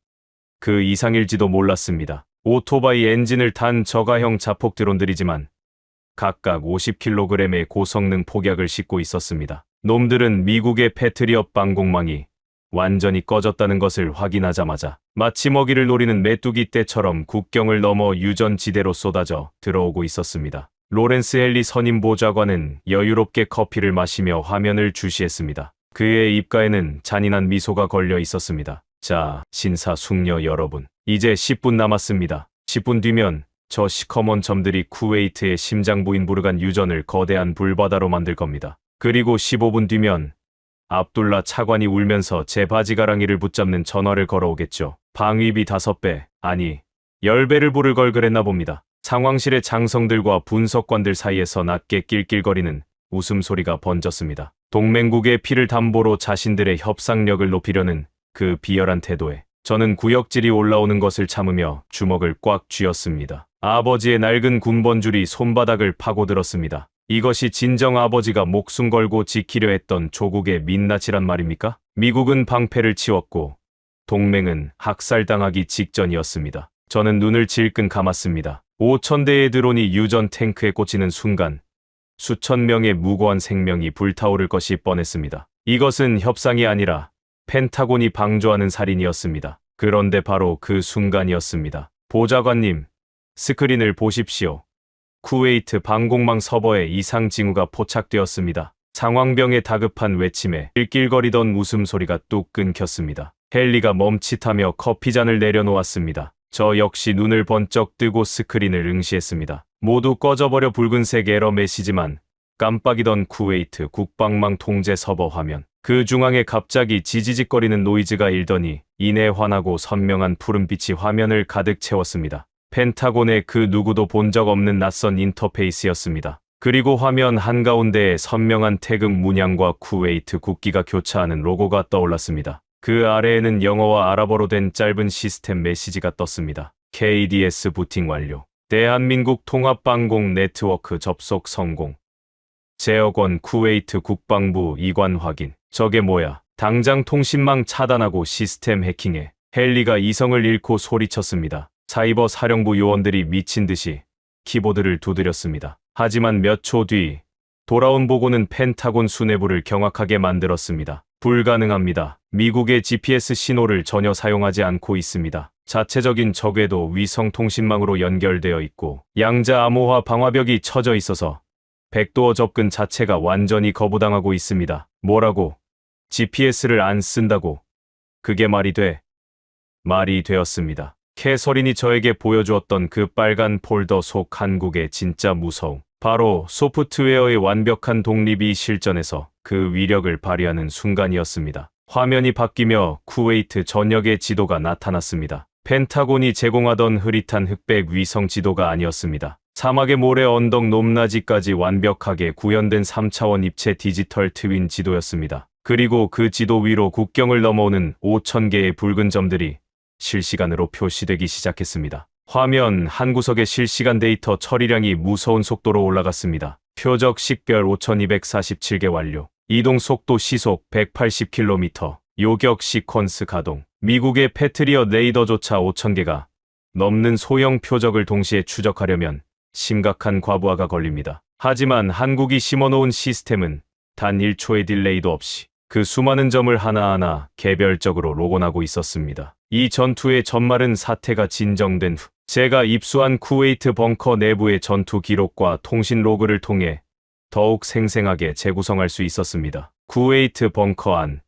그 이상일지도 몰랐습니다. 오토바이 엔진을 탄 저가형 자폭 드론들이지만 각각 50kg의 고성능 폭약을 싣고 있었습니다. 놈들은 미국의 패트리엇 방공망이 완전히 꺼졌다는 것을 확인하자마자 마치 먹이를 노리는 메뚜기 떼처럼 국경을 넘어 유전지대로 쏟아져 들어오고 있었습니다. 로렌스 헨리 선임 보좌관은 여유롭게 커피를 마시며 화면을 주시했습니다. 그의 입가에는 잔인한 미소가 걸려 있었습니다. 자, 신사숙녀 여러분, 이제 10분 남았습니다. 10분 뒤면 저 시커먼 점들이 쿠웨이트의 심장부인 부르간 유전을 거대한 불바다로 만들 겁니다. 그리고 15분 뒤면 압둘라 차관이 울면서 제 바지가랑이를 붙잡는 전화를 걸어오겠죠. 방위비 5배, 아니 10배를 부를 걸 그랬나 봅니다. 상황실의 장성들과 분석관들 사이에서 낮게 낄낄거리는 웃음소리가 번졌습니다. 동맹국의 피를 담보로 자신들의 협상력을 높이려는 그 비열한 태도에 저는 구역질이 올라오는 것을 참으며 주먹을 꽉 쥐었습니다. 아버지의 낡은 군번줄이 손바닥을 파고들었습니다. 이것이 진정 아버지가 목숨 걸고 지키려 했던 조국의 민낯이란 말입니까? 미국은 방패를 치웠고 동맹은 학살당하기 직전이었습니다. 저는 눈을 질끈 감았습니다. 5,000대의 드론이 유전 탱크에 꽂히는 순간 수천 명의 무고한 생명이 불타오를 것이 뻔했습니다. 이것은 협상이 아니라 펜타곤이 방조하는 살인이었습니다. 그런데 바로 그 순간이었습니다. 보좌관님, 스크린을 보십시오. 쿠웨이트 방공망 서버에 이상 징후가 포착되었습니다. 상황병의 다급한 외침에 낄낄거리던 웃음소리가 뚝 끊겼습니다. 헨리가 멈칫하며 커피잔을 내려놓았습니다. 저 역시 눈을 번쩍 뜨고 스크린을 응시했습니다. 모두 꺼져버려 붉은색 에러 메시지만 깜빡이던 쿠웨이트 국방망 통제 서버 화면. 그 중앙에 갑자기 지지직거리는 노이즈가 일더니 이내 환하고 선명한 푸른빛이 화면을 가득 채웠습니다. 펜타곤의 그 누구도 본 적 없는 낯선 인터페이스였습니다. 그리고 화면 한가운데에 선명한 태극 문양과 쿠웨이트 국기가 교차하는 로고가 떠올랐습니다. 그 아래에는 영어와 아랍어로 된 짧은 시스템 메시지가 떴습니다. KDS 부팅 완료. 대한민국 통합방공 네트워크 접속 성공. 제어권 쿠웨이트 국방부 이관 확인. 저게 뭐야? 당장 통신망 차단하고 시스템 해킹해. 헨리가 이성을 잃고 소리쳤습니다. 사이버 사령부 요원들이 미친 듯이 키보드를 두드렸습니다. 하지만 몇 초 뒤 돌아온 보고는 펜타곤 수뇌부를 경악하게 만들었습니다. 불가능합니다. 미국의 GPS 신호를 전혀 사용하지 않고 있습니다. 자체적인 적외도 위성 통신망으로 연결되어 있고 양자 암호화 방화벽이 쳐져 있어서 백도어 접근 자체가 완전히 거부당하고 있습니다. 뭐라고? GPS를 안 쓴다고? 그게 말이 돼? 말이 되었습니다. 캐서린이 저에게 보여주었던 그 빨간 폴더 속 한국의 진짜 무서움. 바로 소프트웨어의 완벽한 독립이 실전에서 그 위력을 발휘하는 순간이었습니다. 화면이 바뀌며 쿠웨이트 전역의 지도가 나타났습니다. 펜타곤이 제공하던 흐릿한 흑백 위성 지도가 아니었습니다. 사막의 모래 언덕 높낮이까지 완벽하게 구현된 3차원 입체 디지털 트윈 지도였습니다. 그리고 그 지도 위로 국경을 넘어오는 5,000개의 붉은 점들이 실시간으로 표시되기 시작했습니다. 화면 한 구석의 실시간 데이터 처리량이 무서운 속도로 올라갔습니다. 표적 식별 5247개 완료. 이동 속도 시속 180km. 요격 시퀀스 가동. 미국의 패트리엇 레이더조차 5,000개가 넘는 소형 표적을 동시에 추적하려면 심각한 과부하가 걸립니다. 하지만 한국이 심어놓은 시스템은 단 1초의 딜레이도 없이 그 수많은 점을 하나하나 개별적으로 로곤하고 있었습니다. 이 전투의 전말은 사태가 진정된 후 제가 입수한 쿠웨이트 벙커 내부의 전투 기록과 통신 로그를 통해 더욱 생생하게 재구성할 수 있었습니다. 쿠웨이트 벙커 안.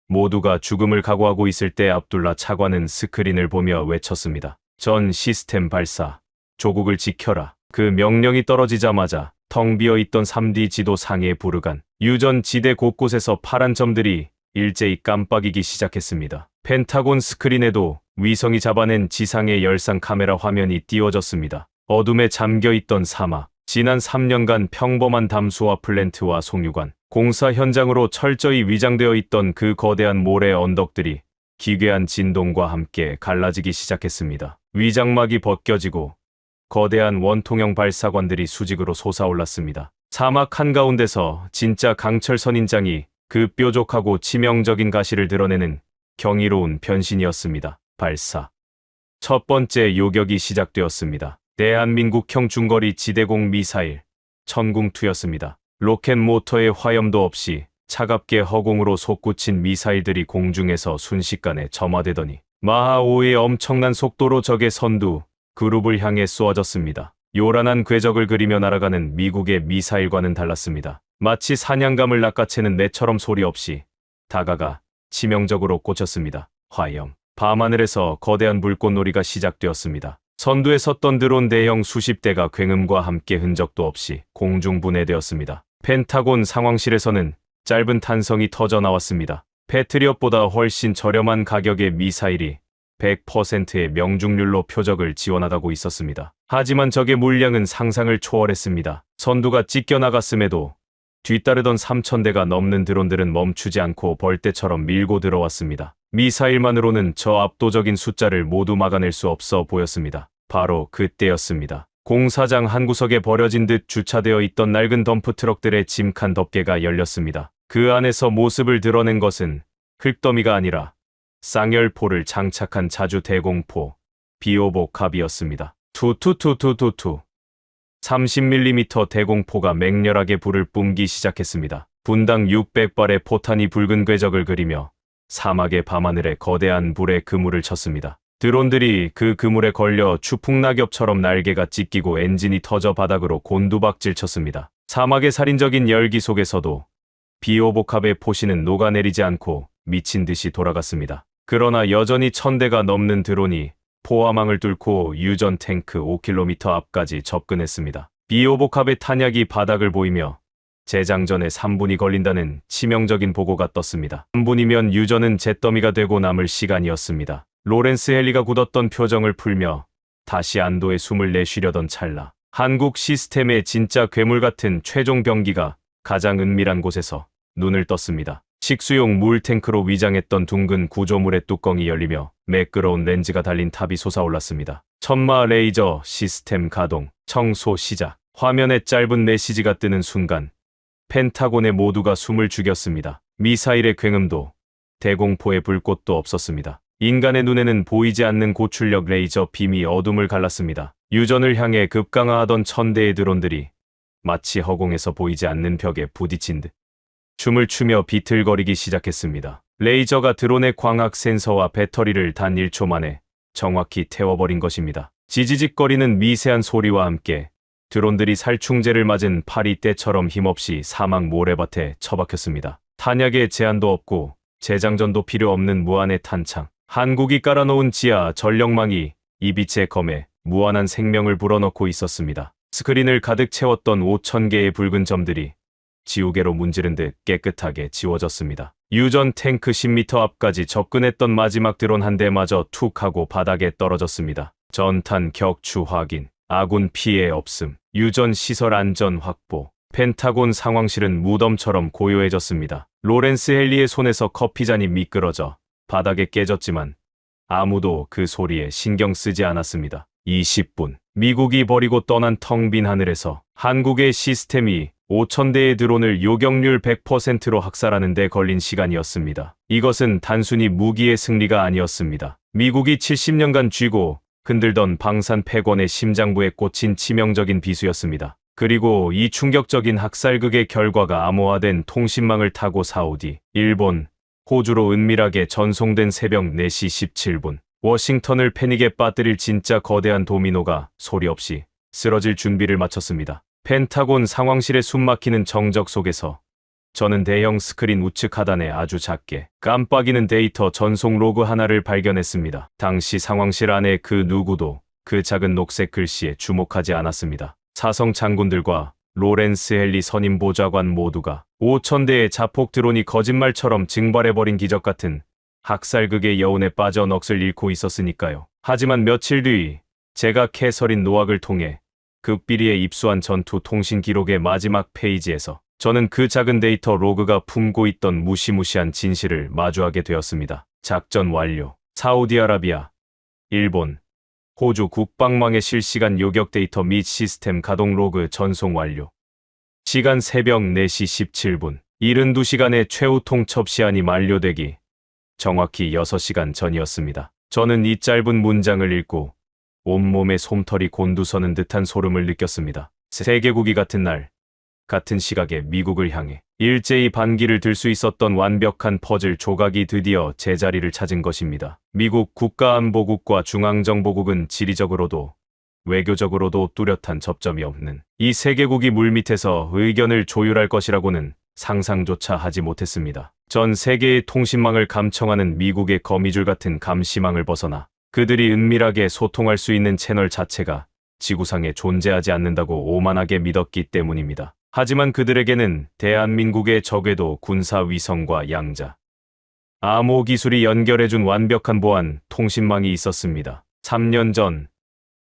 모두가 죽음을 각오하고 있을 때 압둘라 차관은 스크린을 보며 외쳤습니다. 전 시스템 발사. 조국을 지켜라. 그 명령이 떨어지자마자 텅 비어있던 3D 지도 상에 부르간 유전 지대 곳곳에서 파란 점들이 일제히 깜빡이기 시작했습니다. 펜타곤 스크린에도 위성이 잡아낸 지상의 열상 카메라 화면이 띄워졌습니다. 어둠에 잠겨있던 사막, 지난 3년간 평범한 담수화 플랜트와 송유관, 공사 현장으로 철저히 위장되어 있던 그 거대한 모래 언덕들이 기괴한 진동과 함께 갈라지기 시작했습니다. 위장막이 벗겨지고 거대한 원통형 발사관들이 수직으로 솟아올랐습니다. 사막 한가운데서 진짜 강철 선인장이 그 뾰족하고 치명적인 가시를 드러내는 경이로운 변신이었습니다. 발사. 첫 번째 요격이 시작되었습니다. 대한민국형 중거리 지대공 미사일 천궁2였습니다. 로켓 모터의 화염도 없이 차갑게 허공으로 솟구친 미사일들이 공중에서 순식간에 점화되더니 마하 5의 엄청난 속도로 적의 선두 그룹을 향해 쏘아졌습니다. 요란한 궤적을 그리며 날아가는 미국의 미사일과는 달랐습니다. 마치 사냥감을 낚아채는 매처럼 소리 없이 다가가 치명적으로 꽂혔습니다. 화염. 밤하늘에서 거대한 불꽃놀이가 시작되었습니다. 선두에 섰던 드론 대형 수십 대가 굉음과 함께 흔적도 없이 공중 분해되었습니다. 펜타곤 상황실에서는 짧은 탄성이 터져 나왔습니다. 패트리엇보다 훨씬 저렴한 가격의 미사일이 100%의 명중률로 표적을 지원하고 있었습니다. 하지만 적의 물량은 상상을 초월했습니다. 선두가 찢겨나갔음에도 뒤따르던 3,000대가 넘는 드론들은 멈추지 않고 벌떼처럼 밀고 들어왔습니다. 미사일만으로는 저 압도적인 숫자를 모두 막아낼 수 없어 보였습니다. 바로 그때였습니다. 공사장 한 구석에 버려진 듯 주차되어 있던 낡은 덤프 트럭들의 짐칸 덮개가 열렸습니다. 그 안에서 모습을 드러낸 것은 흙더미가 아니라 쌍열포를 장착한 자주 대공포 비오복합이었습니다. 투투투투투투 30mm 대공포가 맹렬하게 불을 뿜기 시작했습니다. 분당 600발의 포탄이 붉은 궤적을 그리며 사막의 밤하늘에 거대한 불의 그물을 쳤습니다. 드론들이 그 그물에 걸려 추풍낙엽처럼 날개가 찢기고 엔진이 터져 바닥으로 곤두박질 쳤습니다. 사막의 살인적인 열기 속에서도 비오복합의 포시는 녹아내리지 않고 미친 듯이 돌아갔습니다. 그러나 여전히 1,000대가 넘는 드론이 포화망을 뚫고 유전 탱크 5km 앞까지 접근했습니다. 비오복합의 탄약이 바닥을 보이며 재장전에 3분이 걸린다는 치명적인 보고가 떴습니다. 3분이면 유전은 잿더미가 되고 남을 시간이었습니다. 로렌스 헨리가 굳었던 표정을 풀며 다시 안도의 숨을 내쉬려던 찰나 한국 시스템의 진짜 괴물 같은 최종 병기가 가장 은밀한 곳에서 눈을 떴습니다. 식수용 물탱크로 위장했던 둥근 구조물의 뚜껑이 열리며 매끄러운 렌즈가 달린 탑이 솟아올랐습니다. 천마 레이저 시스템 가동, 청소 시작. 화면에 짧은 메시지가 뜨는 순간 펜타곤의 모두가 숨을 죽였습니다. 미사일의 굉음도 대공포의 불꽃도 없었습니다. 인간의 눈에는 보이지 않는 고출력 레이저 빔이 어둠을 갈랐습니다. 유전을 향해 급강하하던 1,000대의 드론들이 마치 허공에서 보이지 않는 벽에 부딪힌 듯 춤을 추며 비틀거리기 시작했습니다. 레이저가 드론의 광학 센서와 배터리를 단 1초 만에 정확히 태워버린 것입니다. 지지직거리는 미세한 소리와 함께 드론들이 살충제를 맞은 파리떼처럼 힘없이 사막 모래밭에 처박혔습니다. 탄약의 제한도 없고 재장전도 필요 없는 무한의 탄창. 한국이 깔아놓은 지하 전력망이 이 빛의 검에 무한한 생명을 불어넣고 있었습니다. 스크린을 가득 채웠던 5,000개의 붉은 점들이 지우개로 문지른 듯 깨끗하게 지워졌습니다. 유전 탱크 10m 앞까지 접근했던 마지막 드론 한 대마저 툭 하고 바닥에 떨어졌습니다. 전탄 격추 확인, 아군 피해 없음, 유전 시설 안전 확보. 펜타곤 상황실은 무덤처럼 고요해졌습니다. 로렌스 헨리의 손에서 커피잔이 미끄러져 바닥에 깨졌지만 아무도 그 소리에 신경 쓰지 않았습니다. 20분. 미국이 버리고 떠난 텅 빈 하늘에서 한국의 시스템이 5,000대의 드론을 요격률 100%로 학살하는 데 걸린 시간이었습니다. 이것은 단순히 무기의 승리가 아니었습니다. 미국이 70년간 쥐고 흔들던 방산 패권의 심장부에 꽂힌 치명적인 비수였습니다. 그리고 이 충격적인 학살극의 결과가 암호화된 통신망을 타고 사우디, 일본, 호주로 은밀하게 전송된 새벽 4시 17분. 워싱턴을 패닉에 빠뜨릴 진짜 거대한 도미노가 소리 없이 쓰러질 준비를 마쳤습니다. 펜타곤 상황실의 숨막히는 정적 속에서 저는 대형 스크린 우측 하단에 아주 작게 깜빡이는 데이터 전송 로그 하나를 발견했습니다. 당시 상황실 안에 그 누구도 그 작은 녹색 글씨에 주목하지 않았습니다. 사성 장군들과 로렌스 헨리 선임 보좌관 모두가 5,000대의 자폭 드론이 거짓말처럼 증발해버린 기적 같은 학살극의 여운에 빠져 넋을 잃고 있었으니까요. 하지만 며칠 뒤 제가 캐서린 노악을 통해 극비리에 입수한 전투 통신 기록의 마지막 페이지에서 저는 그 작은 데이터 로그가 품고 있던 무시무시한 진실을 마주하게 되었습니다. 작전 완료. 사우디아라비아, 일본, 호주 국방망의 실시간 요격 데이터 및 시스템 가동 로그 전송 완료. 시간 새벽 4시 17분. 72시간의 최후 통첩 시한이 만료되기 정확히 6시간 전이었습니다. 저는 이 짧은 문장을 읽고 온몸에 솜털이 곤두서는 듯한 소름을 느꼈습니다. 세계국이 같은 날, 같은 시각에 미국을 향해 일제히 반기를 들 수 있었던 완벽한 퍼즐 조각이 드디어 제자리를 찾은 것입니다. 미국 국가안보국과 중앙정보국은 지리적으로도 외교적으로도 뚜렷한 접점이 없는 이 세계국이 물밑에서 의견을 조율할 것이라고는 상상조차 하지 못했습니다. 전 세계의 통신망을 감청하는 미국의 거미줄 같은 감시망을 벗어나 그들이 은밀하게 소통할 수 있는 채널 자체가 지구상에 존재하지 않는다고 오만하게 믿었기 때문입니다. 하지만 그들에게는 대한민국의 적에도 군사위성과 양자, 암호 기술이 연결해준 완벽한 보안 통신망이 있었습니다. 3년 전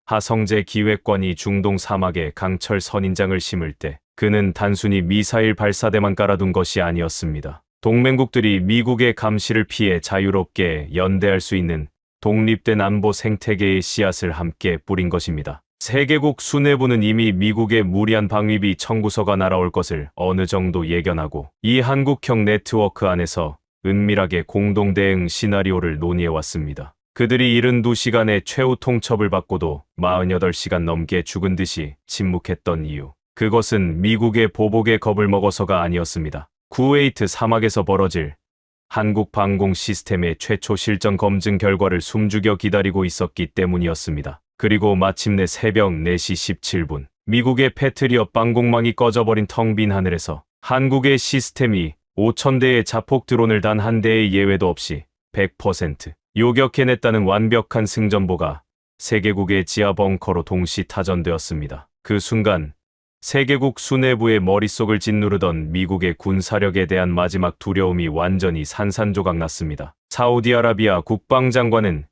하성재 기획관이 중동 사막에 강철 선인장을 심을 때 그는 단순히 미사일 발사대만 깔아둔 것이 아니었습니다. 동맹국들이 미국의 감시를 피해 자유롭게 연대할 수 있는 독립된 안보 생태계의 씨앗을 함께 뿌린 것입니다. 세계국 수뇌부는 이미 미국의 무리한 방위비 청구서가 날아올 것을 어느 정도 예견하고 이 한국형 네트워크 안에서 은밀하게 공동 대응 시나리오를 논의해왔습니다. 그들이 72시간의 최후 통첩을 받고도 48시간 넘게 죽은 듯이 침묵했던 이유. 그것은 미국의 보복에 겁을 먹어서가 아니었습니다. 쿠웨이트 사막에서 벌어질 한국 방공 시스템의 최초 실전 검증 결과를 숨죽여 기다리고 있었기 때문이었습니다. 그리고 마침내 새벽 4시 17분, 미국의 패트리엇 방공망이 꺼져버린 텅 빈 하늘에서 한국의 시스템이 5,000대의 자폭 드론을 단 한 대의 예외도 없이 100% 요격해냈다는 완벽한 승전보가 세계국의 지하 벙커로 동시 타전되었습니다. 그 순간 세계국 수뇌부의 머릿속을 짓누르던 미국의 군사력에 대한 마지막 두려움이 완전히 산산조각 났습니다. 사우디아라비아 국방장관은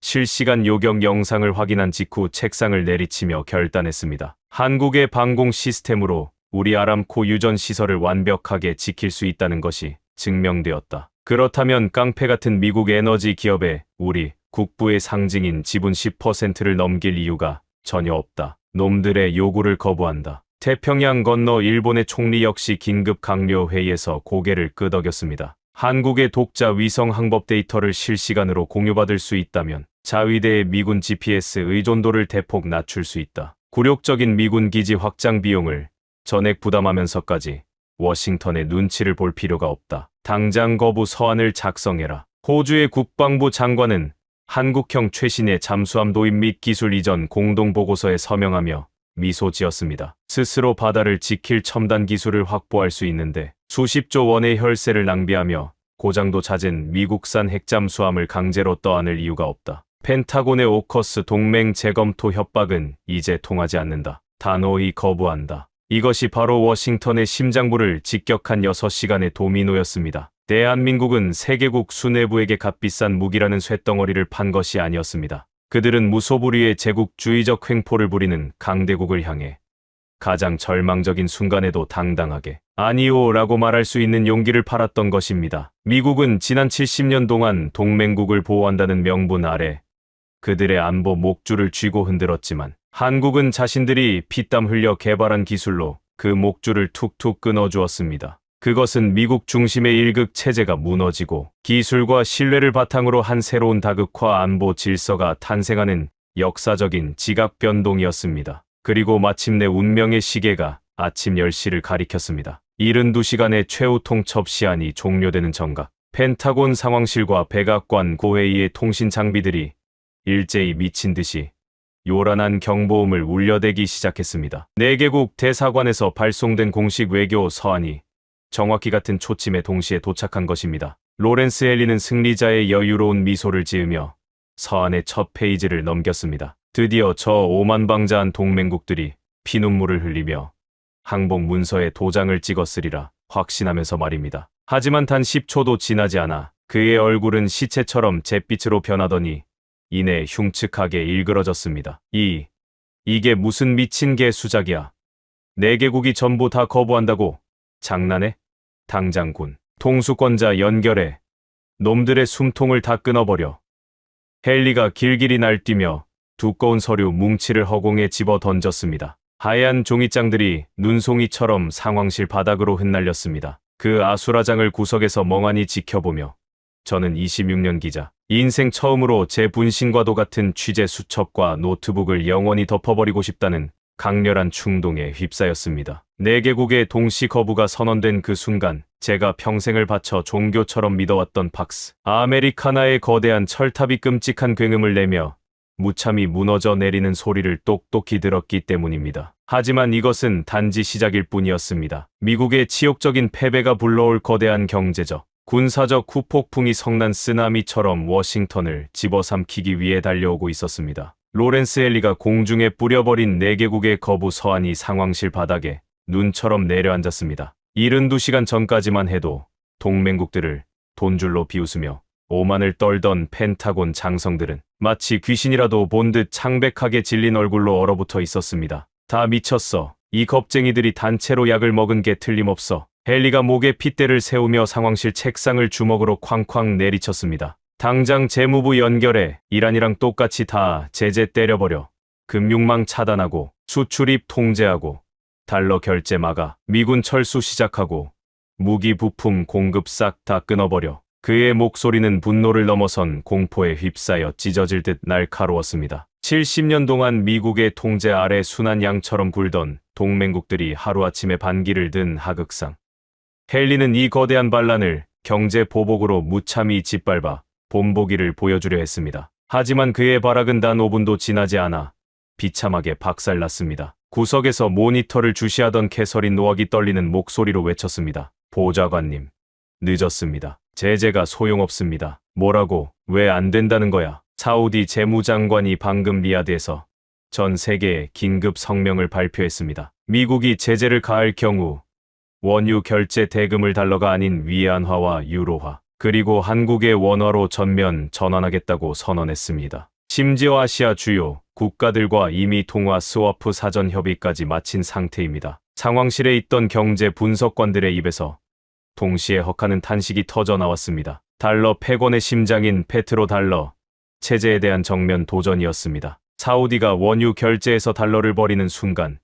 실시간 요격 영상을 확인한 직후 책상을 내리치며 결단했습니다. 한국의 방공 시스템으로 우리 아람코 유전 시설을 완벽하게 지킬 수 있다는 것이 증명되었다. 그렇다면 깡패 같은 미국 에너지 기업에 우리 국부의 상징인 지분 10%를 넘길 이유가 전혀 없다. 놈들의 요구를 거부한다. 태평양 건너 일본의 총리 역시 긴급 강요 회의에서 고개를 끄덕였습니다. 한국의 독자 위성 항법 데이터를 실시간으로 공유받을 수 있다면 자위대의 미군 GPS 의존도를 대폭 낮출 수 있다. 굴욕적인 미군 기지 확장 비용을 전액 부담하면서까지 워싱턴의 눈치를 볼 필요가 없다. 당장 거부 서한을 작성해라. 호주의 국방부 장관은 한국형 최신의 잠수함 도입 및 기술 이전 공동보고서에 서명하며 미소 지었습니다. 스스로 바다를 지킬 첨단 기술을 확보할 수 있는데 수십조 원의 혈세를 낭비하며 고장도 잦은 미국산 핵잠수함을 강제로 떠안을 이유가 없다. 펜타곤의 오커스 동맹 재검토 협박은 이제 통하지 않는다. 단호히 거부한다. 이것이 바로 워싱턴의 심장부를 직격한 6시간의 도미노였습니다. 대한민국은 세계국 수뇌부에게 값비싼 무기라는 쇳덩어리를 판 것이 아니었습니다. 그들은 무소불위의 제국주의적 횡포를 부리는 강대국을 향해 가장 절망적인 순간에도 당당하게 아니오 라고 말할 수 있는 용기를 팔았던 것입니다. 미국은 지난 70년 동안 동맹국을 보호한다는 명분 아래 그들의 안보 목줄을 쥐고 흔들었지만 한국은 자신들이 피땀 흘려 개발한 기술로 그 목줄을 툭툭 끊어주었습니다. 그것은 미국 중심의 일극 체제가 무너지고 기술과 신뢰를 바탕으로 한 새로운 다극화 안보 질서가 탄생하는 역사적인 지각 변동이었습니다. 그리고 마침내 운명의 시계가 아침 10시를 가리켰습니다. 72시간의 최후 통첩 시한이 종료되는 정각, 펜타곤 상황실과 백악관 고회의의 통신 장비들이 일제히 미친 듯이 요란한 경보음을 울려대기 시작했습니다. 4개국 대사관에서 발송된 공식 외교 서한이 정확히 같은 초침에 동시에 도착한 것입니다. 로렌스 헬리는 승리자의 여유로운 미소를 지으며 서한의 첫 페이지를 넘겼습니다. 드디어 저 오만방자한 동맹국들이 피눈물을 흘리며 항복 문서에 도장을 찍었으리라 확신하면서 말입니다. 하지만 단 10초도 지나지 않아 그의 얼굴은 시체처럼 잿빛으로 변하더니 이내 흉측하게 일그러졌습니다. 이게 무슨 미친 개 수작이야. 4개국이 전부 다 거부한다고? 장난해? 당장 군 통수권자 연결해. 놈들의 숨통을 다 끊어버려. 헨리가 길길이 날뛰며 두꺼운 서류 뭉치를 허공에 집어 던졌습니다. 하얀 종이장들이 눈송이처럼 상황실 바닥으로 흩날렸습니다. 그 아수라장을 구석에서 멍하니 지켜보며 저는 26년 기자 인생 처음으로 제 분신과도 같은 취재 수첩과 노트북을 영원히 덮어버리고 싶다는 강렬한 충동에 휩싸였습니다. 4개국의 동시 거부가 선언된 그 순간 제가 평생을 바쳐 종교처럼 믿어왔던 박스 아메리카나의 거대한 철탑이 끔찍한 굉음을 내며 무참히 무너져 내리는 소리를 똑똑히 들었기 때문입니다. 하지만 이것은 단지 시작일 뿐이었습니다. 미국의 치욕적인 패배가 불러올 거대한 경제적, 군사적 후폭풍이 성난 쓰나미처럼 워싱턴을 집어삼키기 위해 달려오고 있었습니다. 로렌스 헨리가 공중에 뿌려버린 4개국의 거부 서한이 상황실 바닥에 눈처럼 내려앉았습니다. 72시간 전까지만 해도 동맹국들을 돈줄로 비웃으며 오만을 떨던 펜타곤 장성들은 마치 귀신이라도 본 듯 창백하게 질린 얼굴로 얼어붙어 있었습니다. 다 미쳤어. 이 겁쟁이들이 단체로 약을 먹은 게 틀림없어. 헨리가 목에 핏대를 세우며 상황실 책상을 주먹으로 쾅쾅 내리쳤습니다. 당장 재무부 연결해. 이란이랑 똑같이 다 제재 때려버려. 금융망 차단하고 수출입 통제하고 달러 결제 막아. 미군 철수 시작하고 무기 부품 공급 싹 다 끊어버려. 그의 목소리는 분노를 넘어선 공포에 휩싸여 찢어질 듯 날카로웠습니다. 70년 동안 미국의 통제 아래 순한 양처럼 굴던 동맹국들이 하루아침에 반기를 든 하극상. 헨리는 이 거대한 반란을 경제 보복으로 무참히 짓밟아 본보기를 보여주려 했습니다. 하지만 그의 발악은 단 5분도 지나지 않아 비참하게 박살났습니다. 구석에서 모니터를 주시하던 캐서린 노악이 떨리는 목소리로 외쳤습니다. 보좌관님, 늦었습니다. 제재가 소용없습니다. 뭐라고? 왜 안 된다는 거야? 사우디 재무장관이 방금 리야드에서 전 세계에 긴급 성명을 발표했습니다. 미국이 제재를 가할 경우 원유 결제 대금을 달러가 아닌 위안화와 유로화, 그리고 한국의 원화로 전면 전환하겠다고 선언했습니다. 심지어 아시아 주요 국가들과 이미 통화 스와프 사전 협의까지 마친 상태입니다. 상황실에 있던 경제 분석관들의 입에서 동시에 헉하는 탄식이 터져 나왔습니다. 달러 패권의 심장인 페트로달러 체제에 대한 정면 도전이었습니다. 사우디가 원유 결제에서 달러를 버리는 순간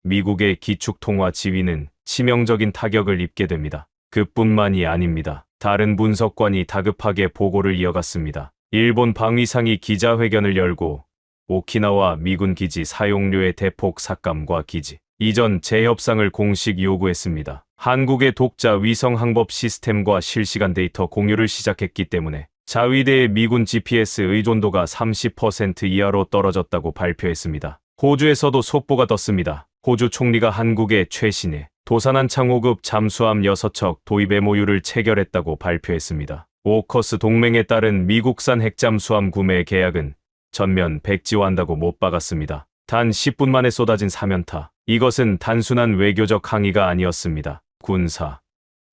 미국의 기축통화 지위는 치명적인 타격을 입게 됩니다. 그뿐만이 아닙니다. 다른 분석관이 다급하게 보고를 이어갔습니다. 일본 방위상이 기자회견을 열고 오키나와 미군 기지 사용료의 대폭 삭감과 기지 이전 재협상을 공식 요구했습니다. 한국의 독자 위성 항법 시스템과 실시간 데이터 공유를 시작했기 때문에 자위대의 미군 GPS 의존도가 30% 이하로 떨어졌다고 발표했습니다. 호주에서도 속보가 떴습니다. 호주 총리가 한국의 최신의 도산한 창호급 잠수함 6척 도입 MOU를 체결했다고 발표했습니다. 오커스 동맹에 따른 미국산 핵잠수함 구매 계약은 전면 백지화한다고 못 박았습니다. 단 10분 만에 쏟아진 사면타. 이것은 단순한 외교적 항의가 아니었습니다. 군사,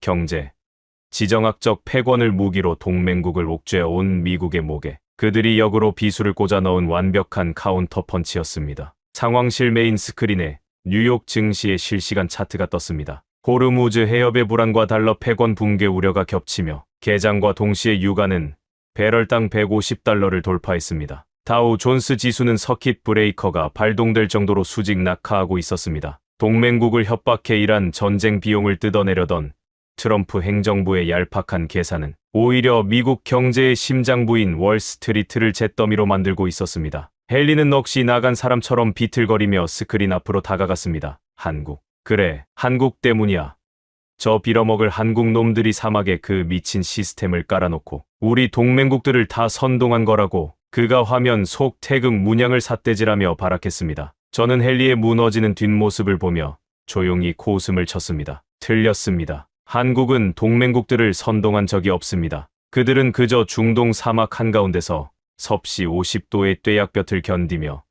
경제, 지정학적 패권을 무기로 동맹국을 옥죄어온 미국의 목에 그들이 역으로 비수를 꽂아 넣은 완벽한 카운터펀치였습니다. 상황실 메인 스크린에 뉴욕 증시의 실시간 차트가 떴습니다. 호르무즈 해협의 불안과 달러 패권 붕괴 우려가 겹치며 개장과 동시에 유가는 배럴당 150달러를 돌파했습니다. 다우 존스 지수는 서킷 브레이커가 발동될 정도로 수직 낙하하고 있었습니다. 동맹국을 협박해 이란 전쟁 비용을 뜯어내려던 트럼프 행정부의 얄팍한 계산은 오히려 미국 경제의 심장부인 월스트리트를 잿더미로 만들고 있었습니다. 헨리는 넋이 나간 사람처럼 비틀거리며 스크린 앞으로 다가갔습니다. 한국. 그래, 한국 때문이야. 저 빌어먹을 한국 놈들이 사막에 그 미친 시스템을 깔아놓고 우리 동맹국들을 다 선동한 거라고. 그가 화면 속 태극 문양을 삿대질하며 발악했습니다. 저는 헨리의 무너지는 뒷모습을 보며 조용히 코웃음을 쳤습니다. 틀렸습니다. 한국은 동맹국들을 선동한 적이 없습니다. 그들은 그저 중동 사막 한가운데서 섭씨 50도의 뙤약볕을 견디며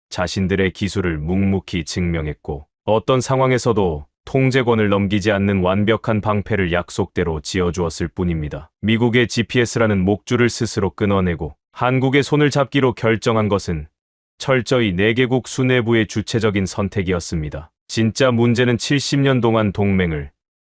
자신들의 기술을 묵묵히 증명했고 어떤 상황에서도 통제권을 넘기지 않는 완벽한 방패를 약속대로 지어주었을 뿐입니다. 미국의 GPS라는 목줄을 스스로 끊어내고 한국의 손을 잡기로 결정한 것은 철저히 4개국 수뇌부의 주체적인 선택이었습니다. 진짜 문제는 70년 동안 동맹을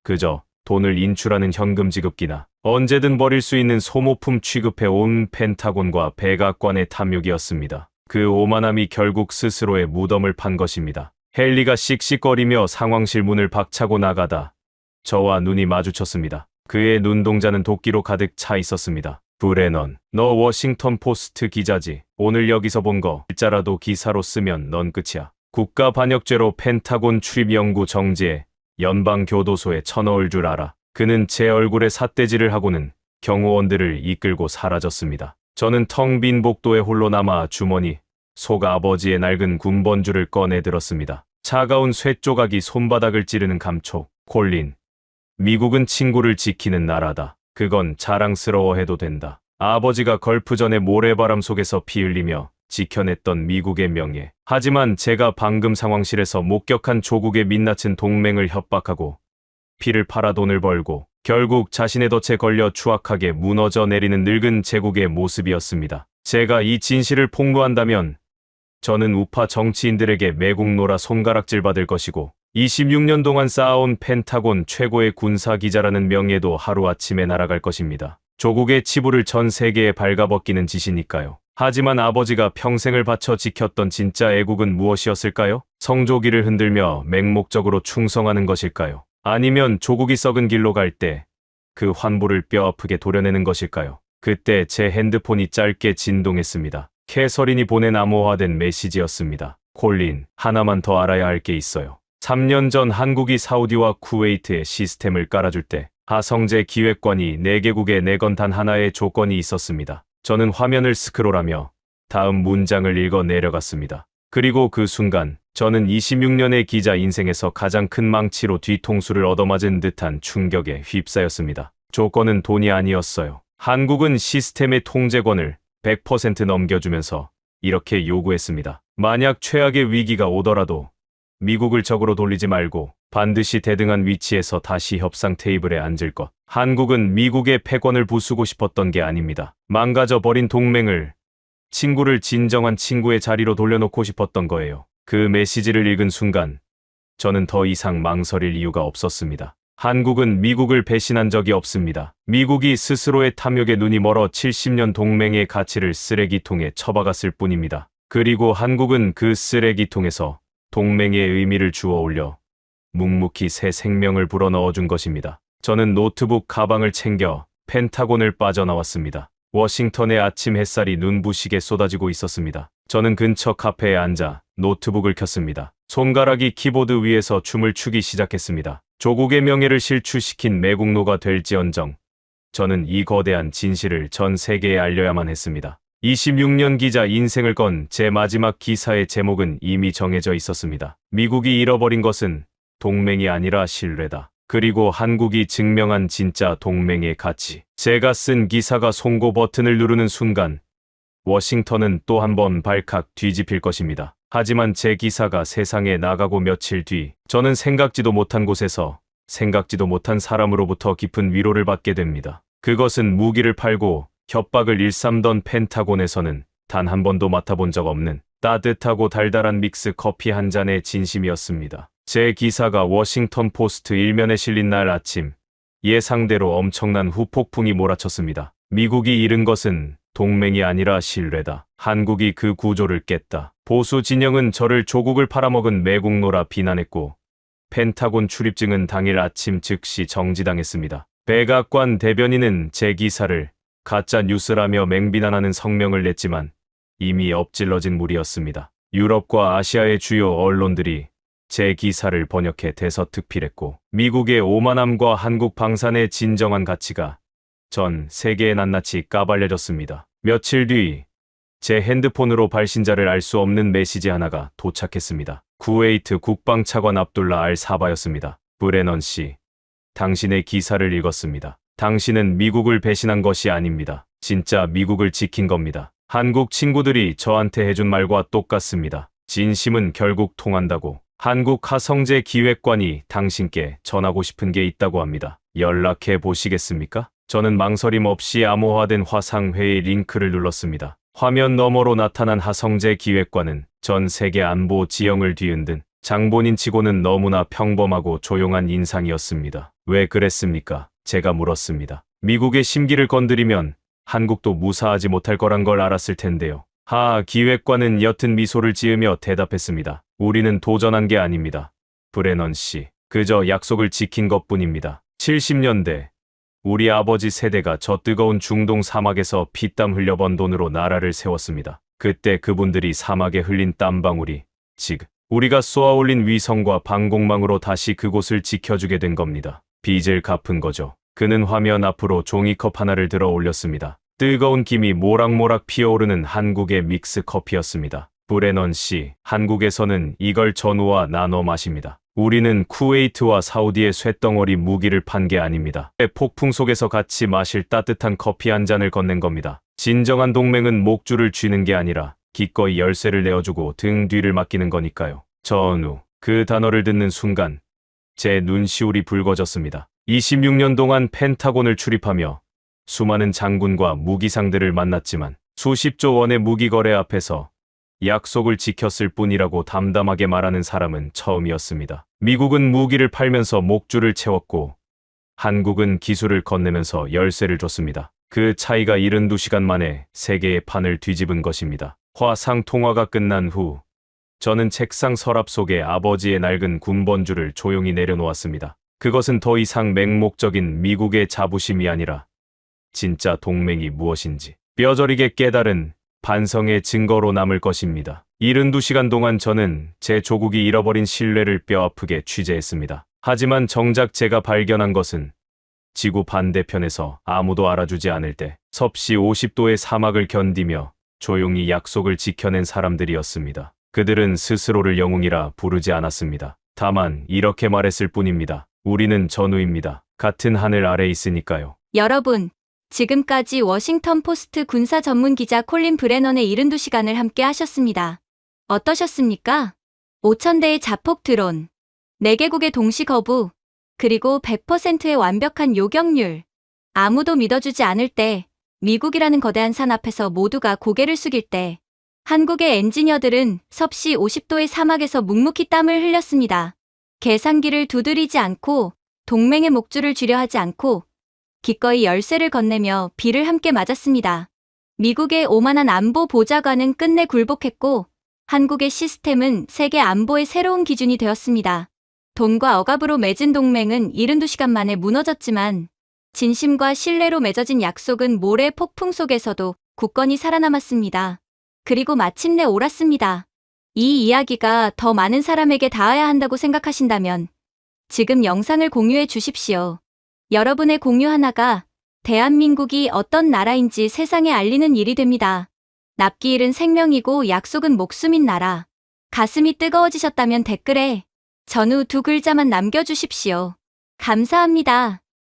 그저 돈을 인출하는 현금 지급기나 언제든 버릴 수 있는 소모품 취급해 온 펜타곤과 백악관의 탐욕이었습니다. 그 오만함이 결국 스스로의 무덤을 판 것입니다. 헨리가 씩씩거리며 상황실 문을 박차고 나가다 저와 눈이 마주쳤습니다. 그의 눈동자는 도끼로 가득 차 있었습니다. 브레넌, 너 워싱턴 포스트 기자지. 오늘 여기서 본 거 글자라도 기사로 쓰면 넌 끝이야. 국가 반역죄로 펜타곤 출입 연구 정지에 연방교도소에 쳐넣을 줄 알아. 그는 제 얼굴에 삿대질을 하고는 경호원들을 이끌고 사라졌습니다. 저는 텅 빈 복도에 홀로 남아 주머니 속 아버지의 낡은 군번줄을 꺼내 들었습니다. 차가운 쇠 조각이 손바닥을 찌르는 감촉. 콜린, 미국은 친구를 지키는 나라다. 그건 자랑스러워해도 된다. 아버지가 걸프전의 모래바람 속에서 피 흘리며 지켜냈던 미국의 명예. 하지만 제가 방금 상황실에서 목격한 조국의 민낯은 동맹을 협박하고 피를 팔아 돈을 벌고 결국 자신의 덫에 걸려 추악하게 무너져 내리는 늙은 제국의 모습이었습니다. 제가 이 진실을 폭로한다면 저는 우파 정치인들에게 매국노라 손가락질 받을 것이고 26년 동안 쌓아온 펜타곤 최고의 군사 기자라는 명예도 하루아침에 날아갈 것입니다. 조국의 치부를 전 세계에 발가벗기는 짓이니까요. 하지만 아버지가 평생을 바쳐 지켰던 진짜 애국은 무엇이었을까요? 성조기를 흔들며 맹목적으로 충성하는 것일까요? 아니면 조국이 썩은 길로 갈 때 그 환부를 뼈아프게 도려내는 것일까요? 그때 제 핸드폰이 짧게 진동했습니다. 캐서린이 보낸 암호화된 메시지였습니다. 콜린, 하나만 더 알아야 할 게 있어요. 3년 전 한국이 사우디와 쿠웨이트에 시스템을 깔아줄 때 하성재 기획관이 4개국에 내건 단 하나의 조건이 있었습니다. 저는 화면을 스크롤하며 다음 문장을 읽어 내려갔습니다. 그리고 그 순간 저는 26년의 기자 인생에서 가장 큰 망치로 뒤통수를 얻어맞은 듯한 충격에 휩싸였습니다. 조건은 돈이 아니었어요. 한국은 시스템의 통제권을 100% 넘겨주면서 이렇게 요구했습니다. 만약 최악의 위기가 오더라도 미국을 적으로 돌리지 말고 반드시 대등한 위치에서 다시 협상 테이블에 앉을 것. 한국은 미국의 패권을 부수고 싶었던 게 아닙니다. 망가져 버린 동맹을, 친구를 진정한 친구의 자리로 돌려놓고 싶었던 거예요. 그 메시지를 읽은 순간 저는 더 이상 망설일 이유가 없었습니다. 한국은 미국을 배신한 적이 없습니다. 미국이 스스로의 탐욕에 눈이 멀어 70년 동맹의 가치를 쓰레기통에 처박았을 뿐입니다. 그리고 한국은 그 쓰레기통에서 동맹의 의미를 주워 올려 묵묵히 새 생명을 불어넣어준 것입니다. 저는 노트북 가방을 챙겨 펜타곤을 빠져나왔습니다. 워싱턴의 아침 햇살이 눈부시게 쏟아지고 있었습니다. 저는 근처 카페에 앉아 노트북을 켰습니다. 손가락이 키보드 위에서 춤을 추기 시작했습니다. 조국의 명예를 실추시킨 매국노가 될지언정 저는 이 거대한 진실을 전 세계에 알려야만 했습니다. 26년 기자 인생을 건 제 마지막 기사의 제목은 이미 정해져 있었습니다. 미국이 잃어버린 것은 동맹이 아니라 신뢰다. 그리고 한국이 증명한 진짜 동맹의 가치. 제가 쓴 기사가 송고 버튼을 누르는 순간 워싱턴은 또 한 번 발칵 뒤집힐 것입니다. 하지만 제 기사가 세상에 나가고 며칠 뒤 저는 생각지도 못한 곳에서 생각지도 못한 사람으로부터 깊은 위로를 받게 됩니다. 그것은 무기를 팔고 협박을 일삼던 펜타곤에서는 단 한 번도 맡아본 적 없는 따뜻하고 달달한 믹스 커피 한 잔의 진심이었습니다. 제 기사가 워싱턴 포스트 일면에 실린 날 아침, 예상대로 엄청난 후폭풍이 몰아쳤습니다. 미국이 잃은 것은 동맹이 아니라 신뢰다. 한국이 그 구조를 깼다. 보수 진영은 저를 조국을 팔아먹은 매국노라 비난했고 펜타곤 출입증은 당일 아침 즉시 정지당했습니다. 백악관 대변인은 제 기사를 가짜 뉴스라며 맹비난하는 성명을 냈지만 이미 엎질러진 물이었습니다. 유럽과 아시아의 주요 언론들이 제 기사를 번역해 대서특필했고 미국의 오만함과 한국 방산의 진정한 가치가 전 세계에 낱낱이 까발려졌습니다. 며칠 뒤 제 핸드폰으로 발신자를 알 수 없는 메시지 하나가 도착했습니다. 쿠웨이트 국방차관 압둘라 알 사바였습니다. 브레넌 씨, 당신의 기사를 읽었습니다. 당신은 미국을 배신한 것이 아닙니다. 진짜 미국을 지킨 겁니다. 한국 친구들이 저한테 해준 말과 똑같습니다. 진심은 결국 통한다고. 한국 하성재 기획관이 당신께 전하고 싶은 게 있다고 합니다. 연락해 보시겠습니까? 저는 망설임 없이 암호화된 화상회의 링크를 눌렀습니다. 화면 너머로 나타난 하성재 기획관은 전 세계 안보 지형을 뒤흔든 장본인치고는 너무나 평범하고 조용한 인상이었습니다. 왜 그랬습니까? 제가 물었습니다. 미국의 심기를 건드리면 한국도 무사하지 못할 거란 걸 알았을 텐데요. 기획관은 옅은 미소를 지으며 대답했습니다. 우리는 도전한 게 아닙니다. 브레넌 씨, 그저 약속을 지킨 것뿐입니다. 70년대 우리 아버지 세대가 저 뜨거운 중동 사막에서 피땀 흘려 번 돈으로 나라를 세웠습니다. 그때 그분들이 사막에 흘린 땀방울이 지금 우리가 쏘아올린 위성과 방공망으로 다시 그곳을 지켜주게 된 겁니다. 빚을 갚은 거죠. 그는 화면 앞으로 종이컵 하나를 들어 올렸습니다. 뜨거운 김이 모락모락 피어오르는 한국의 믹스 커피였습니다. 브레넌 씨, 한국에서는 이걸 전우와 나눠 마십니다. 우리는 쿠웨이트와 사우디의 쇳덩어리 무기를 판 게 아닙니다. 폭풍 속에서 같이 마실 따뜻한 커피 한 잔을 건넨 겁니다. 진정한 동맹은 목줄을 쥐는 게 아니라 기꺼이 열쇠를 내어주고 등 뒤를 맡기는 거니까요. 전우, 그 단어를 듣는 순간 제 눈시울이 붉어졌습니다. 26년 동안 펜타곤을 출입하며 수많은 장군과 무기상들을 만났지만 수십조 원의 무기 거래 앞에서 약속을 지켰을 뿐이라고 담담하게 말하는 사람은 처음이었습니다. 미국은 무기를 팔면서 목줄을 채웠고 한국은 기술을 건네면서 열쇠를 줬습니다. 그 차이가 72시간 만에 세계의 판을 뒤집은 것입니다. 화상 통화가 끝난 후 저는 책상 서랍 속에 아버지의 낡은 군번줄을 조용히 내려놓았습니다. 그것은 더 이상 맹목적인 미국의 자부심이 아니라 진짜 동맹이 무엇인지 뼈저리게 깨달은 반성의 증거로 남을 것입니다. 72시간 동안 저는 제 조국이 잃어버린 신뢰를 뼈아프게 취재했습니다. 하지만 정작 제가 발견한 것은 지구 반대편에서 아무도 알아주지 않을 때 섭씨 50도의 사막을 견디며 조용히 약속을 지켜낸 사람들이었습니다. 그들은 스스로를 영웅이라 부르지 않았습니다. 다만 이렇게 말했을 뿐입니다. 우리는 전우입니다. 같은 하늘 아래 있으니까요. 여러분, 지금까지 워싱턴 포스트 군사 전문 기자 콜린 브레넌의 72시간을 함께 하셨습니다. 어떠셨습니까? 5,000대의 자폭 드론, 4개국의 동시 거부, 그리고 100%의 완벽한 요격률. 아무도 믿어주지 않을 때, 미국이라는 거대한 산 앞에서 모두가 고개를 숙일 때, 한국의 엔지니어들은 섭씨 50도의 사막에서 묵묵히 땀을 흘렸습니다. 계산기를 두드리지 않고, 동맹의 목줄을 쥐려 하지 않고, 기꺼이 열쇠를 건네며 비를 함께 맞았습니다. 미국의 오만한 안보 보좌관은 끝내 굴복했고 한국의 시스템은 세계 안보의 새로운 기준이 되었습니다. 돈과 억압으로 맺은 동맹은 72시간 만에 무너졌지만 진심과 신뢰로 맺어진 약속은 모래 폭풍 속에서도 굳건히 살아남았습니다. 그리고 마침내 옳았습니다. 이 이야기가 더 많은 사람에게 닿아야 한다고 생각하신다면 지금 영상을 공유해 주십시오. 여러분의 공유 하나가 대한민국이 어떤 나라인지 세상에 알리는 일이 됩니다. 납기일은 생명이고 약속은 목숨인 나라. 가슴이 뜨거워지셨다면 댓글에 전우 2글자만 남겨주십시오. 감사합니다.